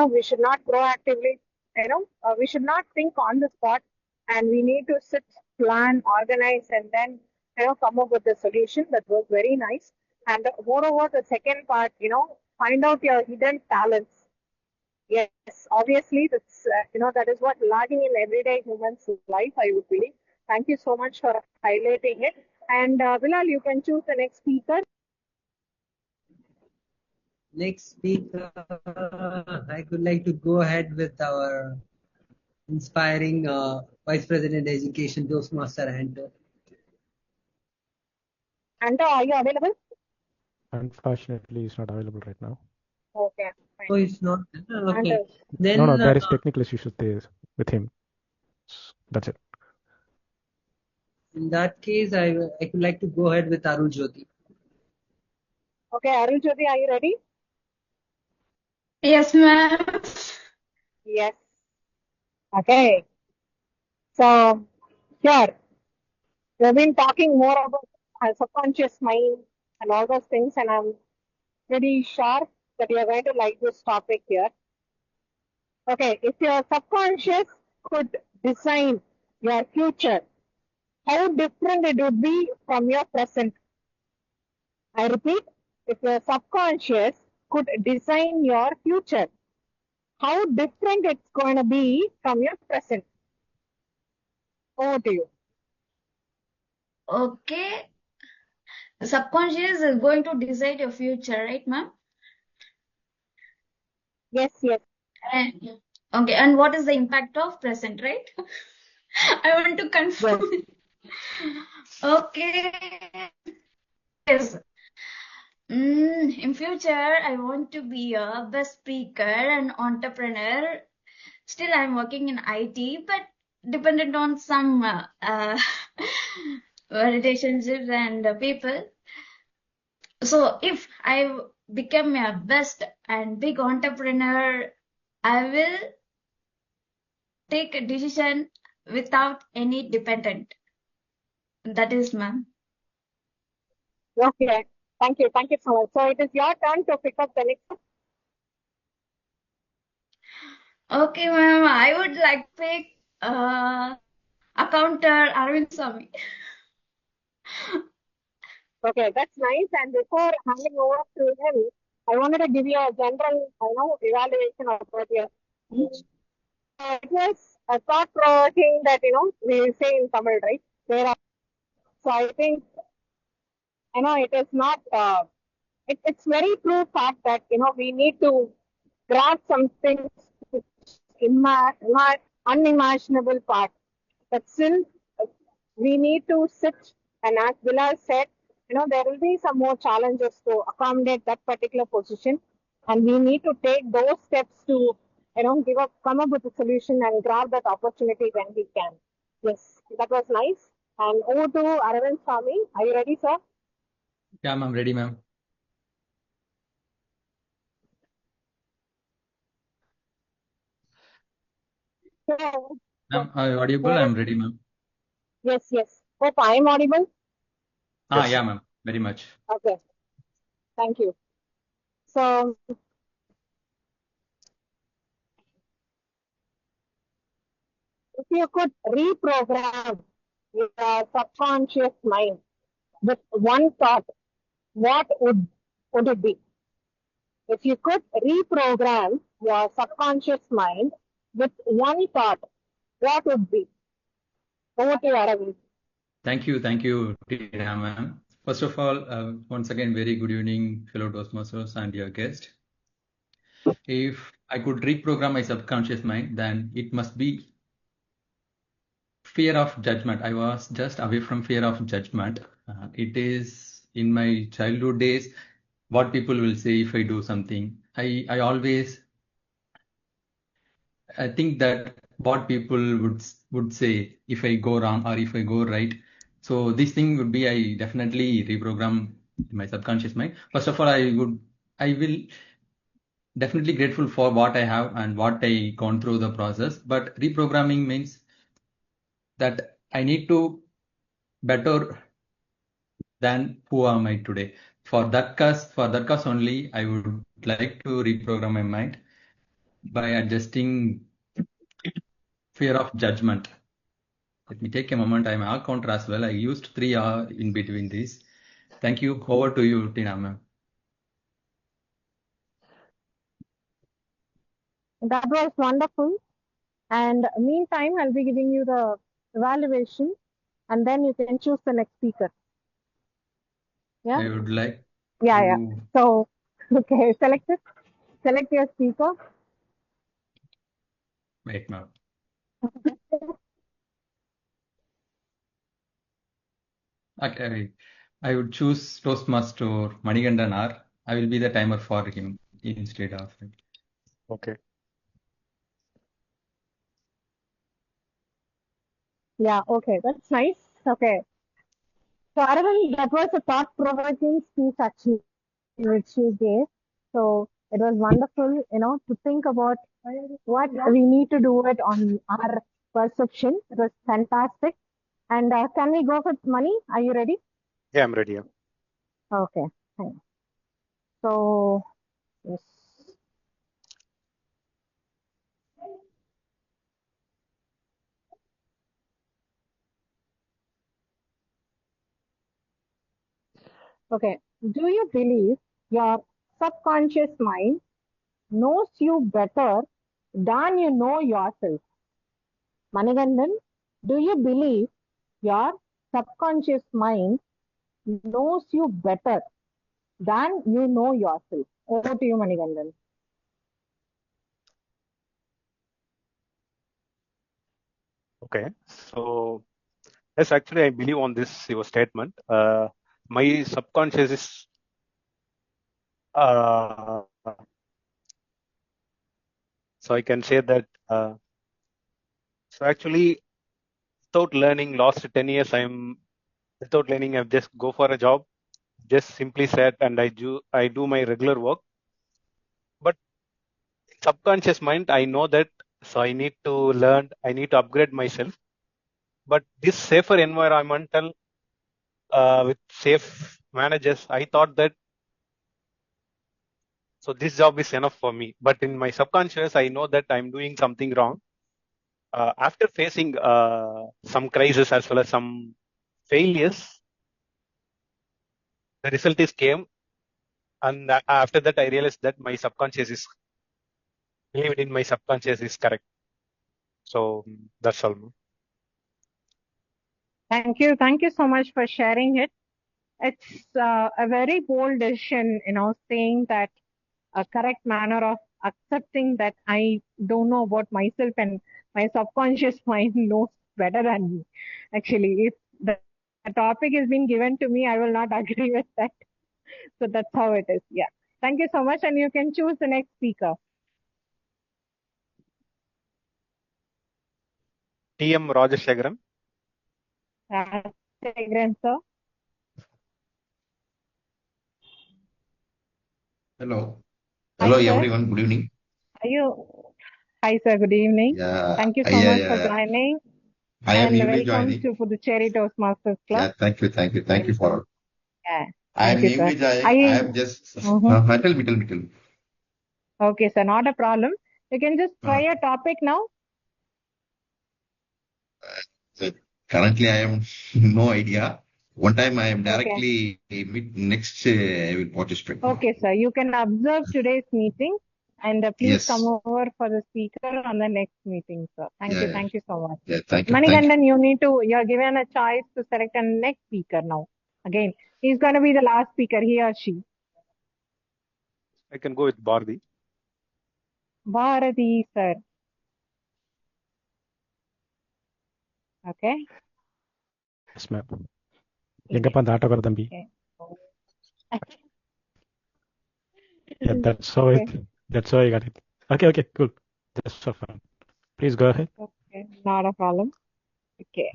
we should not proactively, we should not think on the spot, and we need to sit, plan, organize, and then, come up with a solution. That was very nice. And moreover, the second part, find out your hidden talents. Yes, obviously, that's that is what lagging in everyday humans' life, I would believe. Thank you so much for highlighting it. And Bilal, you can choose the next speaker. Next speaker, I would like to go ahead with our inspiring Vice President Education, Toastmaster Hunter. Anta, are you available? Unfortunately, it's not available right now. Okay, fine. Oh, it's not. Okay. Anta, Then No, there is technical issues with him. That's it. in that case, I would like to go ahead with Arul Jyoti. okay, Arul Jyoti, are you ready? Yes, ma'am. Yes. Okay. So, here, we've been talking more about subconscious mind and all those things, and I'm pretty sure that you're going to like this topic here. Okay, if your subconscious could design your future, how different it would be from your present? I repeat, if your subconscious could design your future, how different it's going to be from your present? Over to you. Okay. Subconscious is going to decide your future, right, ma'am? Yes, yes. Okay, and what is the impact of present, right? I want to confirm. Okay. Yes. In future, I want to be a best speaker and entrepreneur. Still, I'm working in IT, but dependent on some relationships and people. So if I become a best and big entrepreneur, I will take a decision without any dependent. That is, ma'am. Okay. Thank you. Thank you so much. So it is your turn to pick up the next. Okay, ma'am. I would like to pick accountant Arvind Swamy. Okay, that's nice. And before handing over to him, I wanted to give you a general, evaluation about your speech. It was a thought-provoking that, we say in Tamil, right? So I think, it is not, it's very true fact that, we need to grasp some things unimaginable part. But still, we need to sit, and as Bilal said, there will be some more challenges to accommodate that particular position, and we need to take those steps to, come up with a solution and grab that opportunity when we can. Yes, that was nice. And over to Aravind Swamy. Are you ready, sir? Yeah, ma'am, ready, ma'am. Ma'am, are you audible? I'm ready, ma'am. Yes, yes. Hope I am audible. Ah, yeah, ma'am, very much. Okay, thank you. So, if you could reprogram your subconscious mind with one thought, what would it be? If you could reprogram your subconscious mind with one thought, what would be? Over to you, Aravind. Thank you, Tina, ma'am. First of all, once again, very good evening, fellow Toastmasters and your guest. If I could reprogram my subconscious mind, then it must be fear of judgment. I was just away from fear of judgment. It is in my childhood days, what people will say if I do something. I always think that what people would say if I go wrong or if I go right. So this thing would be I definitely reprogram my subconscious mind. First of all, I will definitely grateful for what I have and what I gone through the process. But reprogramming means that I need to better than who am I today. For that cause only, I would like to reprogram my mind by adjusting fear of judgment. Let me take a moment. I'm a counter as well. I used 3 R in between these. Thank you. Over to you, Tina ma'am. That was wonderful. And meantime, I'll be giving you the evaluation, and then you can choose the next speaker. Yeah? I would like Yeah. to So, okay, select it. Select your speaker. wait, ma'am. Okay, I would choose Toastmaster Manigandan R. I will be the timer for him instead of him. Okay. Yeah, okay, that's nice. Okay. So, Aravind, that was a thought-provoking speech actually, which you gave. So, it was wonderful, to think about what we need to do it on our perception. It was fantastic. And can we go for money? Are you ready? Yeah, I'm ready. Yeah. Okay, fine. So, yes. Okay. Do you believe your subconscious mind knows you better than you know yourself? Manigandan, do you believe your subconscious mind knows you better than you know yourself? Over to you, Manigandan. Okay. So, yes, actually, I believe on this your statement. My subconscious is so I can say that. So actually, without learning, last 10 years, without learning. I just go for a job, just simply sat and I do my regular work. But subconscious mind, I know that, so I need to learn. I need to upgrade myself. But this safer environmental with safe managers, I thought that so this job is enough for me. But in my subconscious, I know that I'm doing something wrong. After facing some crisis as well as some failures, the result is came, and after that, I realized that my subconscious is believed in my subconscious is correct. So that's all. Thank you. Thank you so much for sharing it. It's a very bold decision, saying that a correct manner of accepting that I don't know about myself and my subconscious mind knows better than me. Actually, if the topic is being given to me, I will not agree with that. So that's how it is. Yeah. Thank you so much. And you can choose the next speaker. TM Rajashekaran. Rajashekaran, sir. Hello. Hi, Hello, sir. everyone. Good evening. Hi, sir. Good evening. Yeah, Thank you so much for joining. I am And newly welcome joining. to Puducherry Toastmasters Club. Yeah, thank you for. Yeah, I am thank you, sir. newly joining. I am just. Tell me. Okay, sir, not a problem. You can just try a topic now. Currently, I have no idea. One time I am directly next. I will participate. Okay, sir. You can observe today's meeting and please come over for the speaker on the next meeting, sir. Thank you. Thank you so much. Yeah, thank you. Manigandan, you're given a choice to select a next speaker now. Again, he's going to be the last speaker, he or she. I can go with Bharati. Bharati, sir. Okay. Yes, ma'am. எங்கப்பா அந்த ஆட்டோக்கார தம்பி? Yeah, that's how I got it. Okay, cool. Just for fun. Please go ahead. Okay, not a problem. Okay.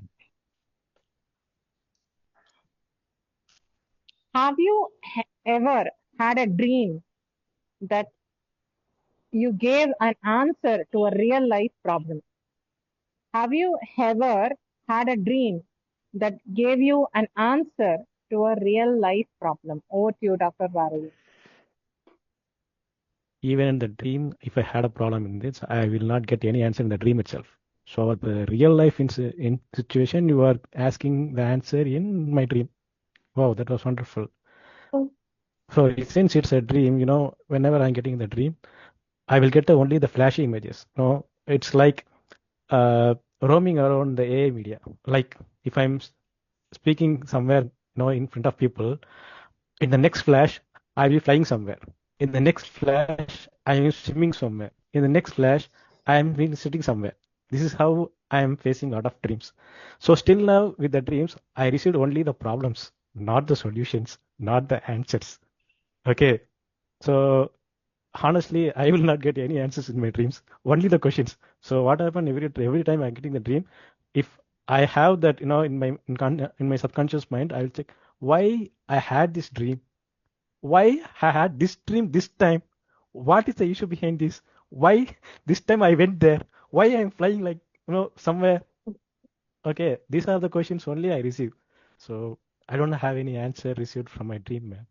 Have you ever had a dream that you gave an answer to a real life problem? Have you ever had a dream that gave you an answer to a real life problem? Over to you, Dr. Bharati. Even in the dream, if I had a problem in this, I will not get any answer in the dream itself. So the real life in situation, you are asking the answer in my dream. Wow, that was wonderful. So since it's a dream, whenever I'm getting the dream, I will get only the flashy images. It's like roaming around the AI media. Like if I'm speaking somewhere, in front of people, in the next flash, I'll be flying somewhere. In the next flash, I am swimming somewhere. In the next flash, I am being sitting somewhere. This is how I am facing a lot of dreams. So still now with the dreams, I received only the problems, not the solutions, not the answers. Okay. So honestly, I will not get any answers in my dreams, only the questions. So what happened every time I'm getting the dream, if I have that, in my subconscious mind, I will check why I had this dream. Why I had this dream this time? What is the issue behind this? Why this time I went there? Why I'm flying like, somewhere? Okay, these are the questions only I receive. So I don't have any answer received from my dream, man.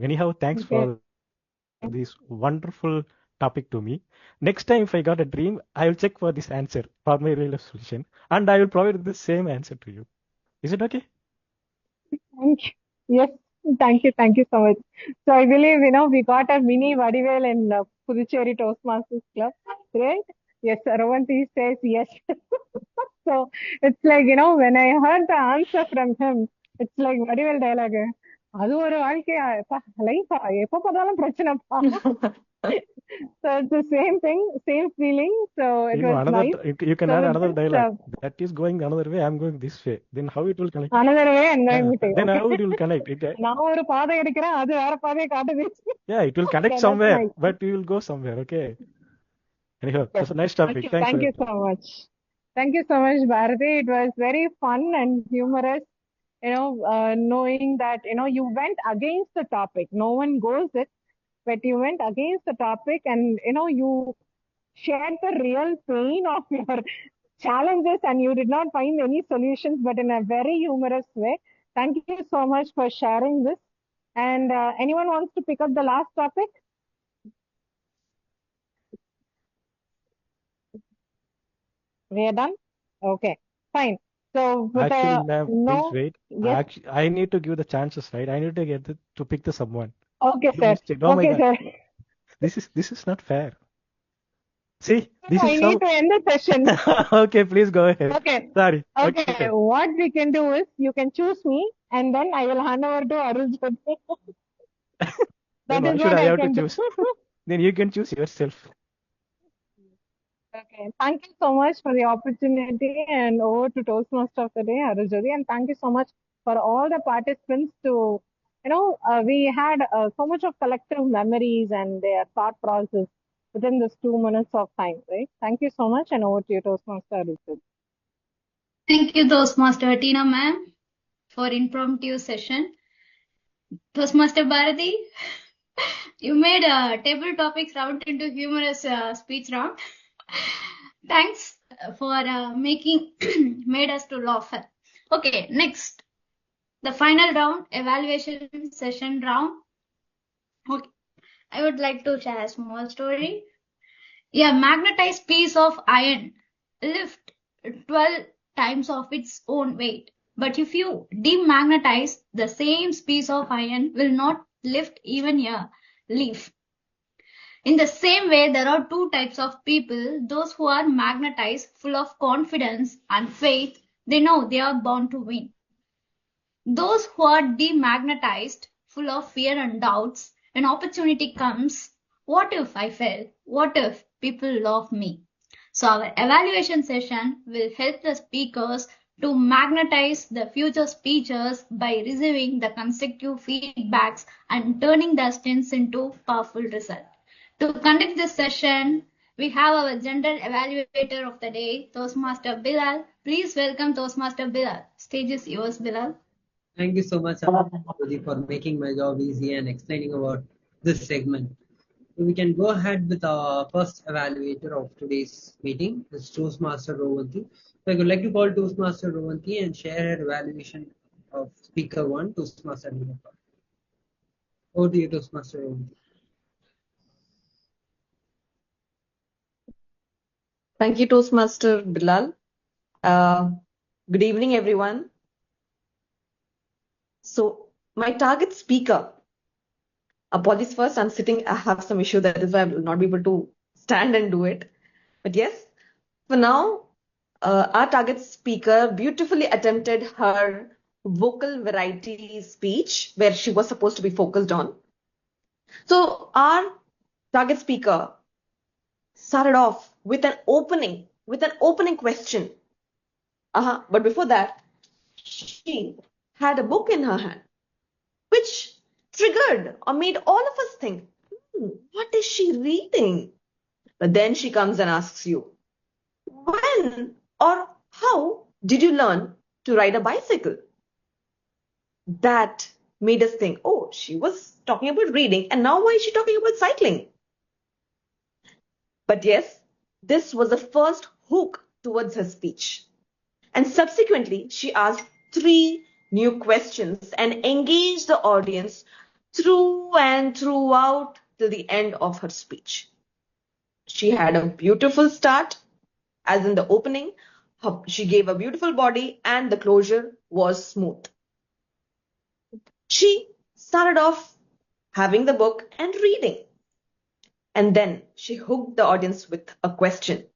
Anyhow, thanks Okay. for this wonderful topic to me. Next time, if I got a dream, I will check for this answer for my real life solution, and I will provide the same answer to you. Is it okay? Thank you. Yes, thank you so much. So I believe, we got a mini Vadivel in Puducherry Toastmasters Club, right? Yes, Ravanti says yes. So it's like, when I heard the answer from him, it's like Vadivel dialogue. அது ஒரு வாழ்க்கையா லைஃபா எப்ப பார்த்தாலும் பிரச்சனைப்பா. So it's the same thing, same feeling. So it was nice. You can So add with another this, dialogue. That is going another way. I'm going this way. Then how it will connect? another way I'm going with you. Then how it will connect? நான் ஒரு பாதை எடுக்கிறேன், அது வேற பாதையை காட்டுது. Yeah, it will connect Okay, that's somewhere, nice. but we will go somewhere. Okay. Anyhow, Yes. that's a nice topic. Thanks Thank for you so much. Thank you so much, Bharati. It was very fun and humorous, knowing that, you went against the topic. No one goes it, but you went against the topic and, you shared the real pain of your challenges and you did not find any solutions, but in a very humorous way. Thank you so much for sharing this. And anyone wants to pick up the last topic? We are done? Okay, fine. So, with Actually, ma'am, no, please wait. yes. Actually, I need to give the chances, right? I need to get to pick the someone. Okay, You sir. missed it. Oh my Okay, God. sir. This is not fair. See, this I is need to end the session. Okay, please go ahead. Okay. Sorry. Okay. What we can do is you can choose me and then I will hand over to Arul Jyoti. Then why should I have to choose? Then you can choose yourself. Okay. Thank you so much for the opportunity and over to Toastmaster of the day, Arul Jyoti. And thank you so much for all the participants to, we had so much of collective memories and their thought process within this 2 minutes of time, right? Thank you so much and over to you, Toastmaster Arul Jyoti. Thank you, Toastmaster Tina ma'am, for impromptu session. Toastmaster Bharati, you made table topics round into humorous speech round. Thanks for made us to laugh. Okay, next, the final round, evaluation session round. Okay, I would like to share a small story. A magnetized piece of iron lift 12 times of its own weight. But if you demagnetize, the same piece of iron will not lift even a leaf. In the same way, there are two types of people: those who are magnetized, full of confidence and faith, they know they are born to win. Those who are demagnetized, full of fear and doubts, when opportunity comes, what if I fail? What if people love me? So our evaluation session will help the speakers to magnetize the future speeches by receiving the constructive feedbacks and turning their strengths into powerful results. To conduct this session, we have our general evaluator of the day, Toastmaster Bilal. Please welcome Toastmaster Bilal. Stage is yours, Bilal. Thank you so much, Abhi, for making my job easy and explaining about this segment. So we can go ahead with our first evaluator of today's meeting, this Toastmaster Rowanti. So I would like to call Toastmaster Rowanti and share her evaluation of Speaker 1, Toastmaster Nilofa. Over to you, Toastmaster Rowanti. Thank you, Toastmaster Bilal. Good evening, everyone. So, my target speaker. Apologies first, I have some issue, that is why I will not be able to stand and do it. But yes, for now, our target speaker beautifully attempted her vocal variety speech where she was supposed to be focused on. So, our target speaker started off with an opening question. But before that, she had a book in her hand, which triggered or made all of us think, what is she reading? But then she comes and asks you, when or how did you learn to ride a bicycle? That made us think, oh, she was talking about reading, and now why is she talking about cycling? But yes, this was the first hook towards her speech. And subsequently, she asked 3 new questions and engaged the audience through and throughout till the end of her speech. She had a beautiful start, as in the opening. She gave a beautiful body and the closure was smooth. She started off having the book and reading. And then she hooked the audience with a question,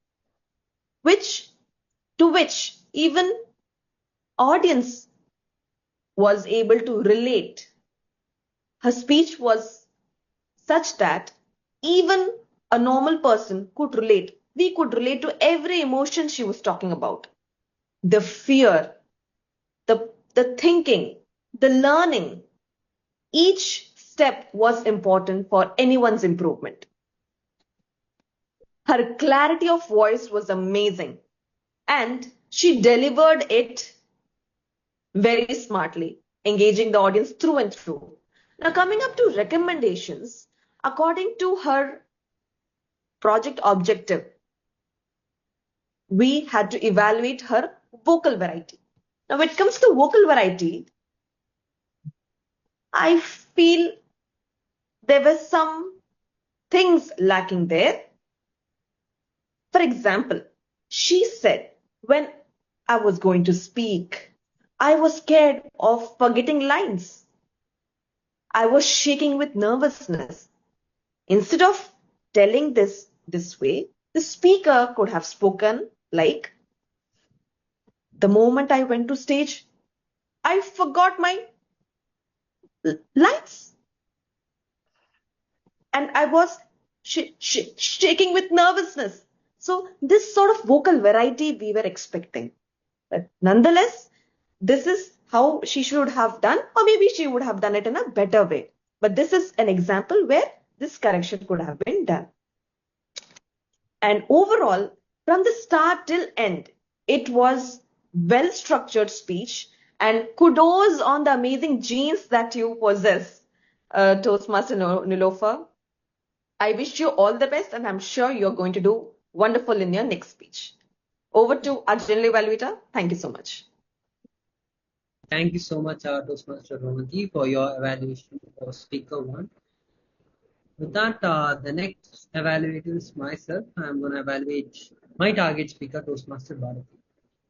to which even audience was able to relate. Her speech was such that even a normal person could relate. We could relate to every emotion she was talking about. The fear, the thinking, the learning. Each step was important for anyone's improvement. Her clarity of voice was amazing, and she delivered it very smartly, engaging the audience through and through. Now, coming up to recommendations, according to her project objective, we had to evaluate her vocal variety. Now, when it comes to vocal variety, I feel there were some things lacking there. For example, she said, when I was going to speak, I was scared of forgetting lines. I was shaking with nervousness. Instead of telling this way, the speaker could have spoken like, the moment I went to stage, I forgot my lines. And I was shaking with nervousness. So this sort of vocal variety we were expecting. But nonetheless, this is how she should have done, or maybe she would have done it in a better way. But this is an example where this correction could have been done. And overall, from the start till end, it was well-structured speech, and kudos on the amazing genes that you possess, Toastmaster Nilofa. I wish you all the best, and I'm sure you're going to do wonderful in your next speech. Over to our general evaluator. Thank you so much. Thank you so much, Toastmaster Rowanti, for your evaluation for Speaker 1. With that, the next evaluator is myself. I'm going to evaluate my target speaker, Toastmaster Bharati.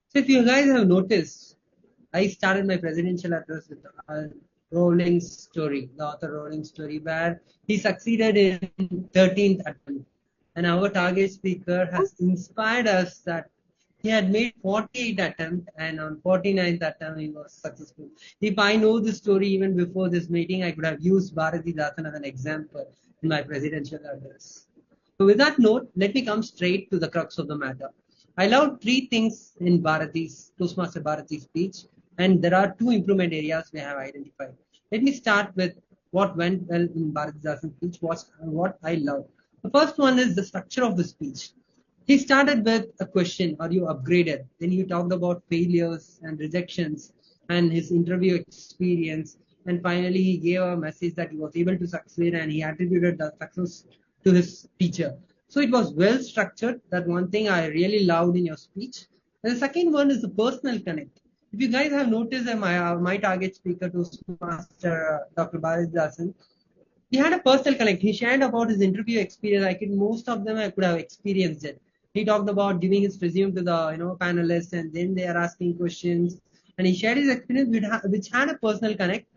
So if you guys have noticed, I started my presidential address with a Rowling story, the author Rowling story, where he succeeded in 13th attempt. And our target speaker has inspired us that he had made 48 attempts, and on 49th attempt he was successful. If I know the story even before this meeting, I could have used Bharati Dathan as an example in my presidential address. So with that note, let me come straight to the crux of the matter. I love 3 things in Toastmaster Bharati's speech, and there are 2 improvement areas we have identified. Let me start with what went well in Bharati Dathan's speech, what I love. The first one is the structure of the speech. He started with a question, are you upgraded? Then he talked about failures and rejections and his interview experience. And finally, he gave a message that he was able to succeed, and he attributed the success to his teacher. So it was well structured. That one thing I really loved in your speech. And the second one is the personal connect. If you guys have noticed that my target speaker to Master Dr. Bharat Dasan, he had a personal connect. He shared about his interview experience. I could most of them I could have experienced it. He talked about giving his resume to the panelists, and then they are asking questions. And he shared his experience which had a personal connect.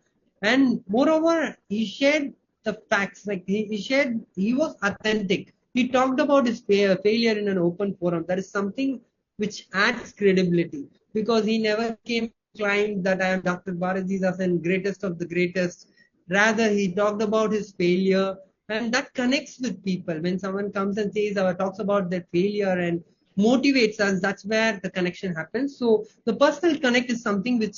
And moreover, he shared the facts. Like he shared, he was authentic. He talked about his failure in an open forum. That is something which adds credibility, because he never came claimed that I am Dr. Bharati Dasan, greatest of the greatest. Rather, he talked about his failure, and that connects with people. When someone comes and says or talks about their failure and motivates us, that's where the connection happens. So the personal connect is something which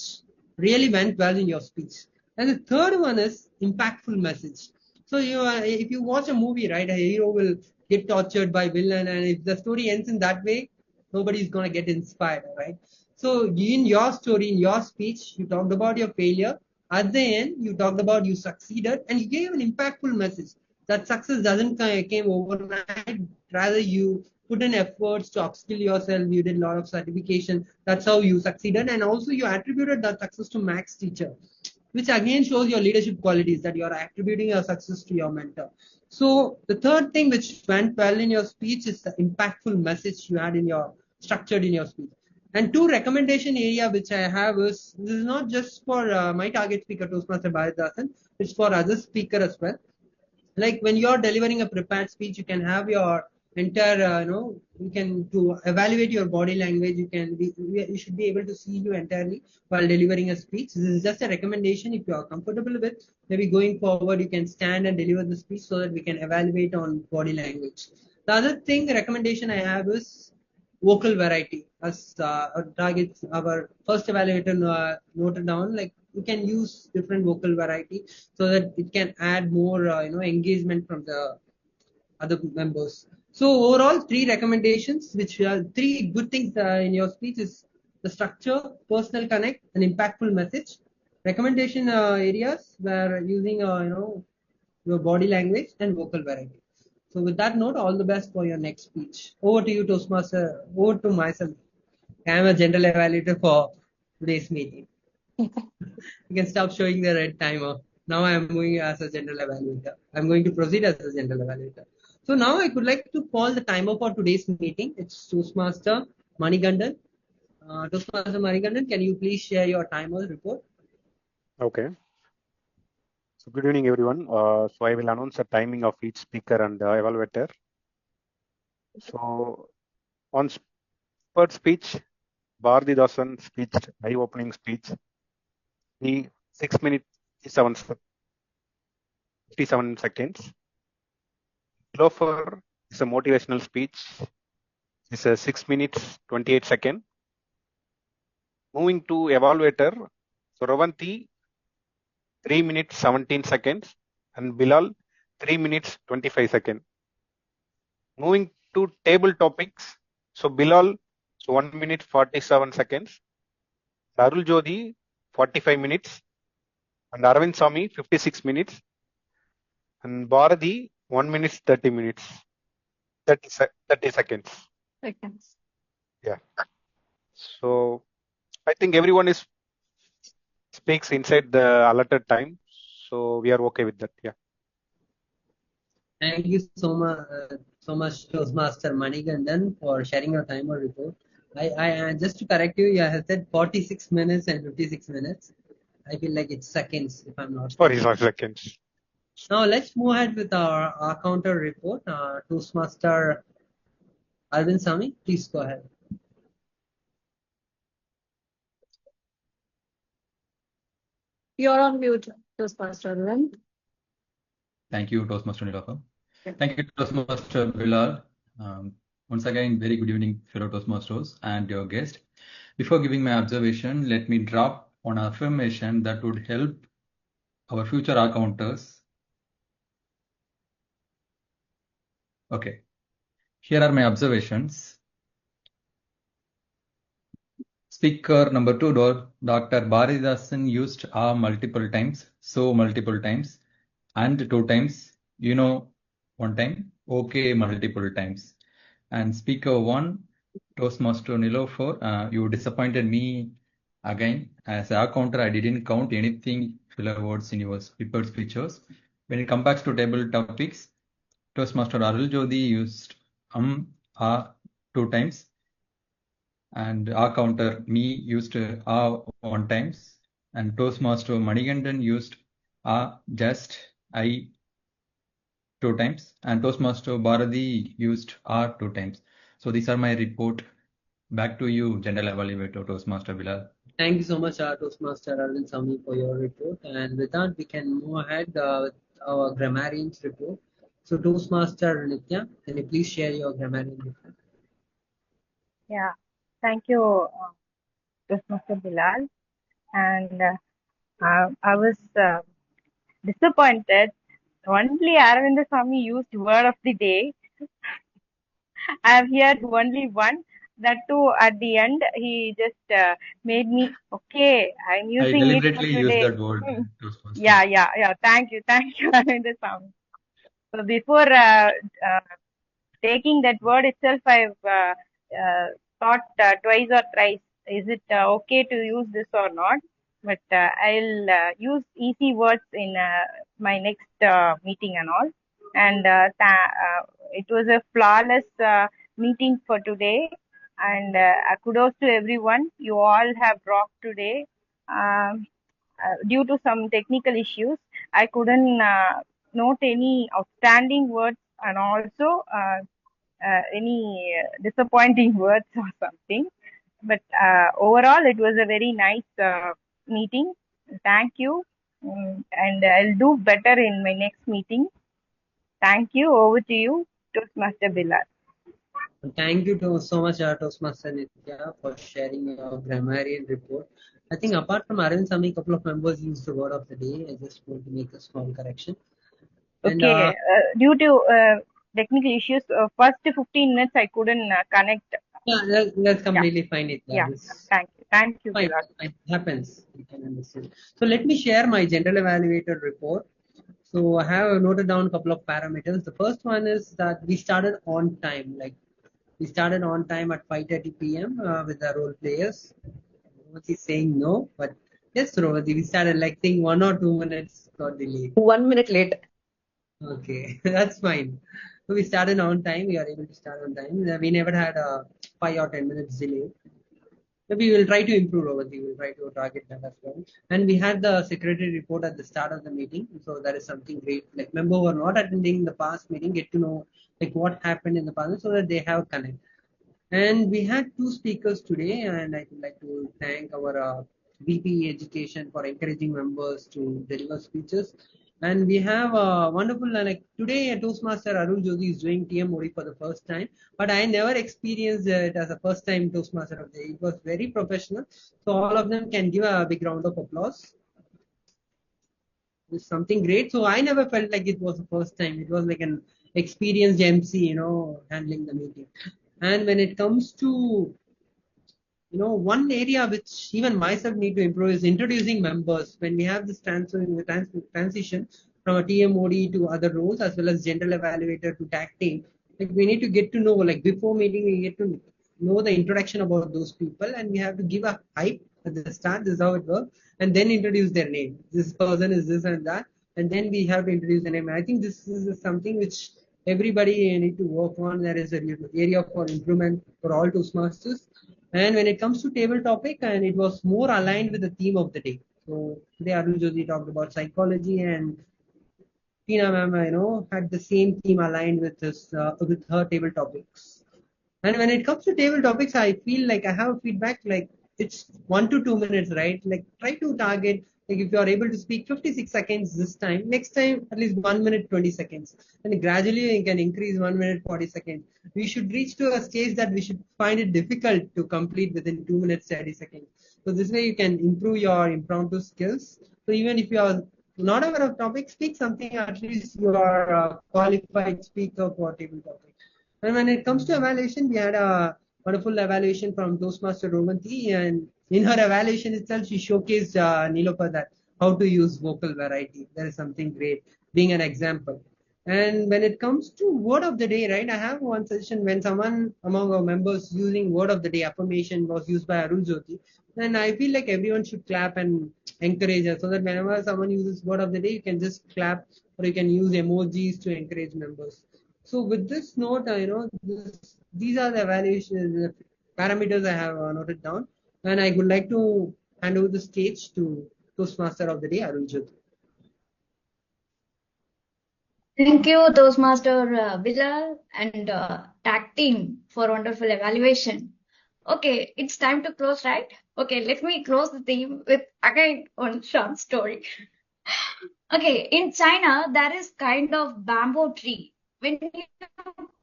really went well in your speech. And the third one is impactful message. So if you watch a movie, right, a hero will get tortured by villain, and if the story ends in that way, nobody's gonna get inspired, right? So in your story, in your speech, you talked about your failure. At the end, you talked about you succeeded, and you gave an impactful message that success doesn't came overnight. Rather, you put in efforts to upskill yourself. You did a lot of certification. That's how you succeeded, and also you attributed that success to Max teacher, which again shows your leadership qualities, that you are attributing your success to your mentor. So the third thing which went well in your speech is the impactful message you had in your structured in your speech. And two recommendation area which I have is, this is not just for my target speaker Toastmaster Bharatdasan, it's for other speaker as well. Like when you're delivering a prepared speech, you can have your entire you can to evaluate your body language, you should be able to see you entirely while delivering a speech. This is just a recommendation. If you are comfortable with, maybe going forward you can stand and deliver the speech so that we can evaluate on body language. The other thing recommendation I have is vocal variety. As our targets, our first evaluator noted down, like you can use different vocal variety so that it can add more engagement from the other members. So overall, three recommendations, which are three good things in your speech is the structure, personal connect, and impactful message. Recommendation areas were using your body language and vocal variety. So with that note, all the best for your next speech. Over to you, Toastmaster. Over to myself. I am a general evaluator for today's meeting. You can stop showing the red timer. Now I am moving as a general evaluator. I'm going to proceed as a general evaluator. So now I would like to call the timer for today's meeting. It's Toastmaster Manigandan. Toastmaster Manigandan, can you please share your timer report? Okay. So good evening, everyone. So I will announce the timing of each speaker and evaluator. So on first speech, Bharati Dasan speech, eye-opening speech, the 6 minutes 57 seconds. Lofer is a motivational speech. It's a 6 minutes 28 seconds. Moving to evaluator, so Ravanti 3 minutes 17 seconds and Bilal 3 minutes 25 seconds. Moving to table topics, so Bilal so 1 minute 47 seconds, Arul Jodi 45 minutes, and Arvind Sami 56 minutes, and Bharati 1 minute 30 minutes, 30 seconds. Seconds. Yeah. So I think everyone speaks inside the allotted time, so we are okay with that. Yeah. Thank you so much, Toastmaster Manigandan, for sharing your timer report. I just to correct you, you have said 46 minutes and 56 minutes. I feel like it's seconds, if I'm not Sorry, wrong. seconds. Now let's move ahead with our counter report. Toastmaster Arvind Sami, please go ahead. You're on mute, Toastmaster Arvind. Thank you, Toastmaster Nilofer. Thank you, Toastmaster Bilal. Once again, very good evening, fellow Toastmasters and your guest. Before giving my observation, let me drop on affirmation that would help our future accounters. Okay, here are my observations. Speaker number 2, Dr. Bharidasan used multiple times, so multiple times, and 2 times, one time, okay, multiple times. And speaker 1, Toastmaster Nilofer, you disappointed me again. As a counter, I didn't count anything filler words in your prepared speeches. When it comes back to table topics, Toastmaster Arul Jodi used 2 times. And our counter, me used one times, and Toastmaster Manigandan used just I 2 times, and Toastmaster Bharati used 2 times. So these are my report. Back to you, General Evaluator Toastmaster Bilal. Thank you so much, Toastmaster Arvind Sami, for your report. And with that, we can move ahead with our grammarian's report. So, Toastmaster Nitya, can you please share your grammarian report? Yeah, thank you, Mr. Bilal. And I was disappointed. Only Aravinda Swami used word of the day. I have heard only one. That too, at the end, he just made me, okay, I'm I using it for deliberately used today. that word, Toastmaster. Yeah. Thank you, Aravinda Swami. So before taking that word itself, I've thought twice or thrice, is it okay to use this or not? But I'll use easy words in my next meeting and all. And it was a flawless meeting for today. And kudos to everyone. You all have rocked today. Due to some technical issues, I couldn't note any outstanding words and also any disappointing words or something. But overall, it was a very nice meeting. Thank you. And I'll do better in my next meeting. Thank you. Over to you, Toastmaster Bilal. Thank you so much, Toastmaster Nitya, for sharing your grammarian report. I think apart from Arvind Sami, a couple of members used the word of the day. I just want to make a small correction. And, Okay, due to technical issues, first 15 minutes I couldn't connect. Yeah, that's completely fine. Yeah, thank you, Fine, Bilal. it happens. You can understand. So let me share my general evaluator report. So I have noted down a couple of parameters. The first one is that we started on time. Like we started on time at 5:30 p.m. With the role players. Rohit is saying no, but yes, Rohit, we started like saying 1 or 2 minutes got delayed. 1 minute late. Okay, that's fine. So we started on time. We are able to start on time. We never had a 5 or 10 minutes delay. Maybe we will try to improve over the, we will try to target that as well. And we had the secretary report at the start of the meeting. So that is something great. Like member who are not attending the past meeting get to know like what happened in the past so that they have connect. And we had 2 speakers today, and I would like to thank our VP Education for encouraging members to deliver speeches. And we have wonderful, like today, Toastmaster Arul Jodi is doing TMOD for the first time, but I never experienced it as a first time Toastmaster of the day. It was very professional. So all of them can give a big round of applause. It's something great. So I never felt like it was the first time. It was like an experienced MC, handling the meeting. And when it comes to one area which even myself need to improve is introducing members. When we have this transition from a TMOD to other roles as well as general evaluator to tag team, like we need to get to know, like before meeting, we get to know the introduction about those people, and we have to give a hype at the start. This is how it works, and then introduce their name. This person is this and that, and then we have to introduce the name. I think this is something which everybody need to work on. There is an area for improvement for all Toastmasters. And when it comes to table topic, and it was more aligned with the theme of the day. So today Arun Joshi talked about psychology, and Tina ma'am, had the same theme aligned with this with her table topics. And when it comes to table topics, I feel like I have feedback like it's 1 to 2 minutes, right? Like try to target, like if you are able to speak 56 seconds this time, next time at least 1 minute 20 seconds. And gradually you can increase 1 minute 40 seconds. We should reach to a stage that we should find it difficult to complete within 2 minutes 30 seconds. So this way you can improve your impromptu skills. So even if you are not aware of topic, speak something, at least you are a qualified speaker for table topic. And when it comes to evaluation, we had wonderful evaluation from Toastmaster Romanti, and in her evaluation itself, she showcased Nilopa that how to use vocal variety. That is something great, being an example. And when it comes to word of the day, right, I have one suggestion. When someone among our members using word of the day affirmation was used by Arul Jyoti, then I feel like everyone should clap and encourage her, so that whenever someone uses word of the day, you can just clap or you can use emojis to encourage members. So with this note, these are the evaluation parameters I have noted down, and I would like to hand over the stage to Toastmaster of the day, Arul Jyoti. Thank you, Toastmaster Bilal and tag team for wonderful evaluation. Okay, it's time to close, right? Okay, let me close the theme with again one short story. Okay, in China, there is kind of bamboo tree. When you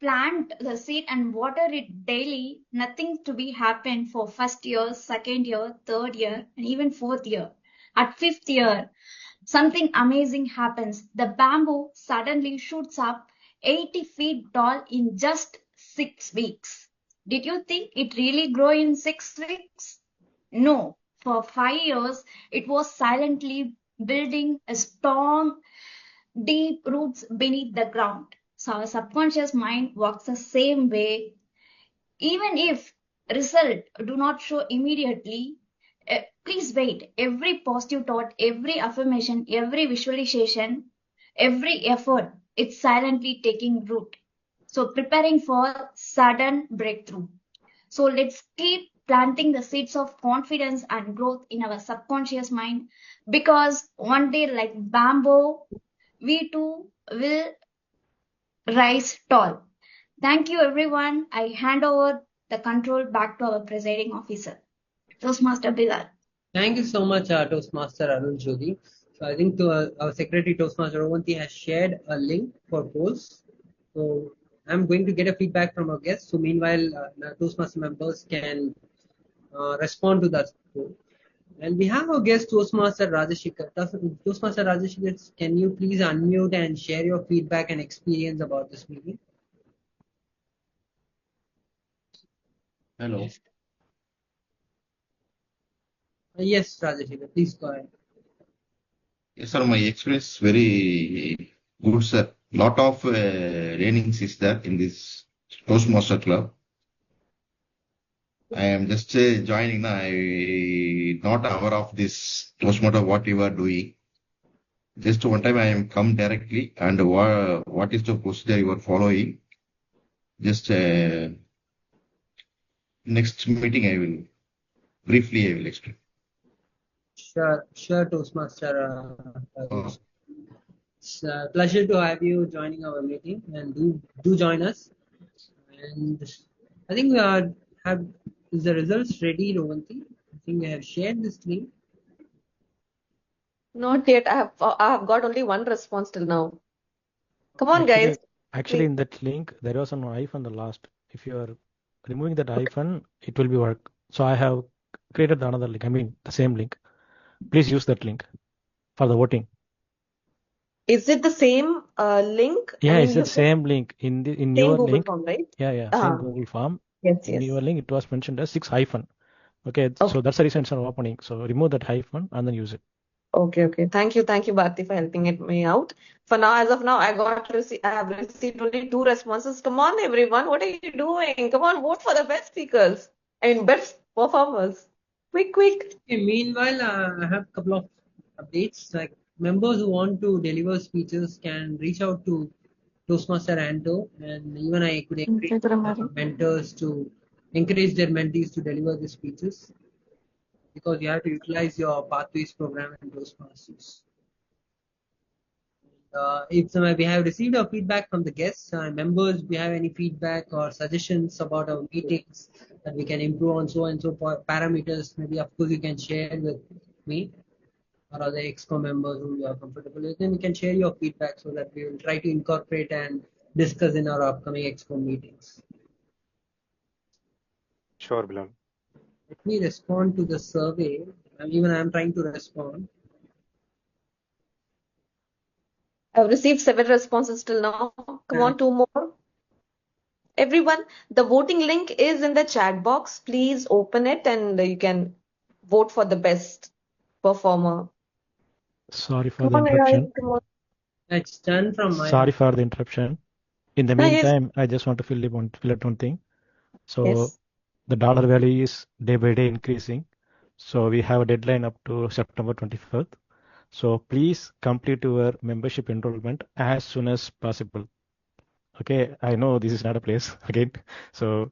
plant the seed and water it daily, nothing to be happen for first year, second year, third year, and even fourth year. At fifth year, something amazing happens. The bamboo suddenly shoots up 80 feet tall in just 6 weeks. Did you think it really grow in 6 weeks? No. For 5 years, it was silently building a strong, deep roots beneath the ground. So our subconscious mind works the same way. Even if result do not show immediately, please wait. Every positive thought, every affirmation, every visualization, every effort, it's silently taking root. So preparing for sudden breakthrough. So let's keep planting the seeds of confidence and growth in our subconscious mind, because one day, like bamboo, we too will rise tall. Thank you, everyone. I hand over the control back to our presiding officer, Toastmaster Bilal. Thank you so much, Toastmaster Arul Jyoti. So I think our Secretary Toastmaster Romanti has shared a link for polls. So I'm going to get a feedback from our guests. So meanwhile, Toastmaster members can respond to that poll. And we have our guest Toastmaster Rajashikar. Toastmaster Rajashikar, can you please unmute and share your feedback and experience about this meeting? Hello. Yes, Rajashikar, please go ahead. Yes, sir. My experience very good, sir. Lot of trainings is there in this Toastmaster Club. I am just joining now. I not aware of this Toastmaster what you are doing. Just one time I am come directly and what is the procedure you are following. Just next meeting I will briefly explain. Sure, Toastmaster. Oh. It's a pleasure to have you joining our meeting, and do join us. And I think we have is the results ready, Rohanti? I think I have shared this link. Not yet. I have got only one response till now. Come on, Actually, guys. actually, in that link, there was an hyphen the last. If you are removing that hyphen, it will be work. So I have created another link. I mean, the same link. Please use that link for the voting. Is it the same link? Yeah, I mean, it's the same link in same your Google link. form, right? Yeah, same Google form. Yes, In yes. your link, it was mentioned as 6 hyphen. Okay, so that's the reason it's not opening. So remove that hyphen and then use it. Okay. Thank you, Bharti, for helping me out. For now, as of now, I have received only 2 responses. Come on, everyone, what are you doing? Come on, vote for the best speakers. I mean, best performers. Quick. Okay, meanwhile, I have a couple of updates. Like members who want to deliver speeches can reach out to Toastmaster Anto, and even I could encourage mentors to encourage their mentees to deliver the speeches, because you have to utilize your pathways program in Toastmasters. If we have received our feedback from the guests members, we have any feedback or suggestions about our meetings that we can improve on so and so parameters, maybe of course you can share with me or other EXCO members who you are comfortable with, then you can share your feedback so that we will try to incorporate and discuss in our upcoming EXCO meetings. Sure, Bilal. Let me respond to the survey. Even I am trying to respond. I've received 7 responses till now. Come on, 2 more. Everyone, the voting link is in the chat box. Please open it and you can vote for the best performer. Sorry for Come the on, guys. interruption. Come on. It's done from my Sorry for the interruption. In the Yes. meantime, I just want to fill out one thing. So Yes. the dollar value is day by day increasing. So we have a deadline up to September 24th. So please complete your membership enrollment as soon as possible. Okay, I know this is not a place again. So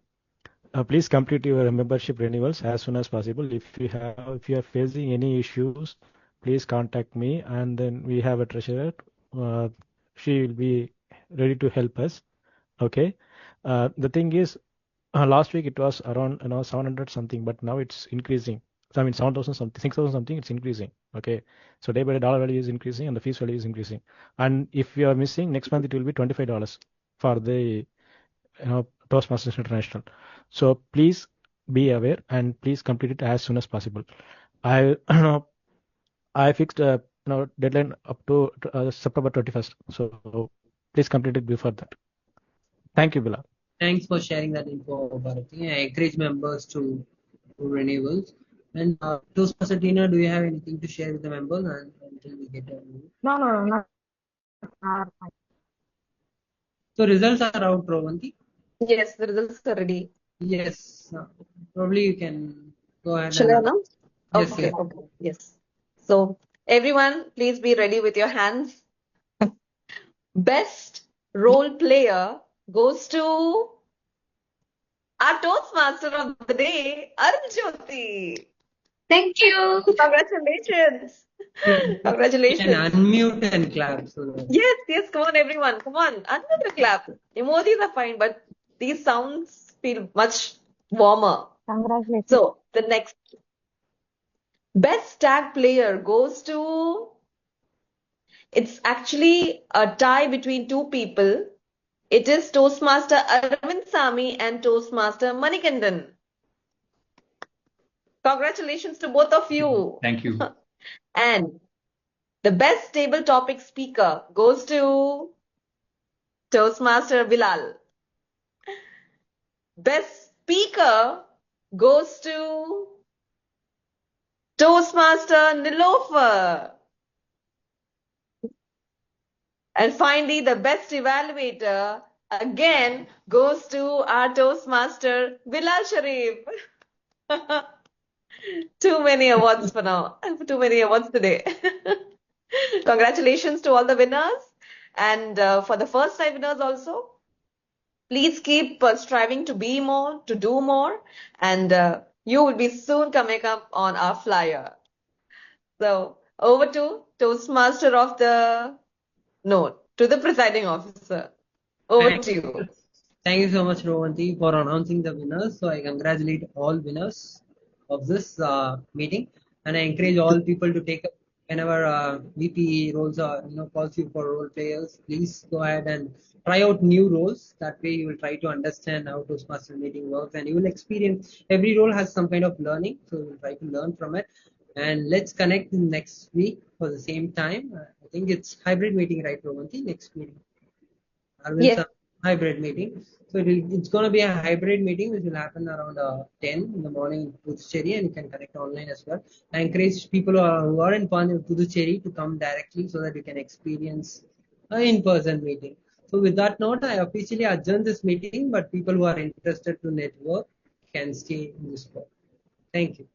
please complete your membership renewals as soon as possible. If you are facing any issues, please contact me, and then we have a treasurer. She will be ready to help us. Okay. The thing is, last week it was around 700 something, but now it's increasing. So, I mean 7,000 something, 6,000 something. It's increasing. Okay. So day by day dollar value is increasing and the fees value is increasing. And if you are missing next month, it will be $25 for the Toastmasters International. So please be aware and please complete it as soon as possible. I fixed a deadline up to September 21st. So please complete it before that. Thank you, Bilal. Thanks for sharing that info, Bharati. I encourage members to do renewals. And Toastmaster Tina, do you have anything to share with the members until we get a No. So results are out, Rovanti? Yes, the results are ready. Yes. Probably you can go ahead Shall I and announce? yes, Okay. yes. Okay. Yes. So everyone, please be ready with your hands. Best role player goes to our Toastmaster of the day, Arun Jyoti. Thank you. Congratulations. You can Congratulations. unmute and clap. So that Yes, come on, everyone. Come on. Another clap. Emojis are fine, but these sounds feel much warmer. Congratulations. So the next best tag player goes to, it's actually a tie between two people. It is Toastmaster Arvind Sami and Toastmaster Manikandan. Congratulations to both of you. Thank you. And the best table topic speaker goes to Toastmaster Bilal. Best speaker goes to Toastmaster Nilofer. And finally, the best evaluator again goes to our Toastmaster Bilal Sharif. Too many awards for now. Too many awards today. Congratulations to all the winners. And for the first 5 winners also, please keep striving to be more, to do more. And you will be soon coming up on our flyer. So over to Toastmaster of the, no, to the presiding officer. Over to you. Thank you so much, Rovanti, for announcing the winners. So I congratulate all winners of this meeting, and I encourage all people to take up whenever VP roles are calls you for role players. Please go ahead and try out new roles. That way, you will try to understand how Toastmaster meeting works, and you will experience every role has some kind of learning. So you will try to learn from it. And let's connect next week for the same time. I think it's hybrid meeting, right, Rovanti? Next meeting. Yes. Hybrid meeting. So it's going to be a hybrid meeting which will happen around 10 in the morning in Puducherry, and you can connect online as well. I encourage people who are in Puducherry to come directly so that you can experience an in-person meeting. So with that note, I officially adjourn this meeting, but people who are interested to network can stay in this call. Thank you.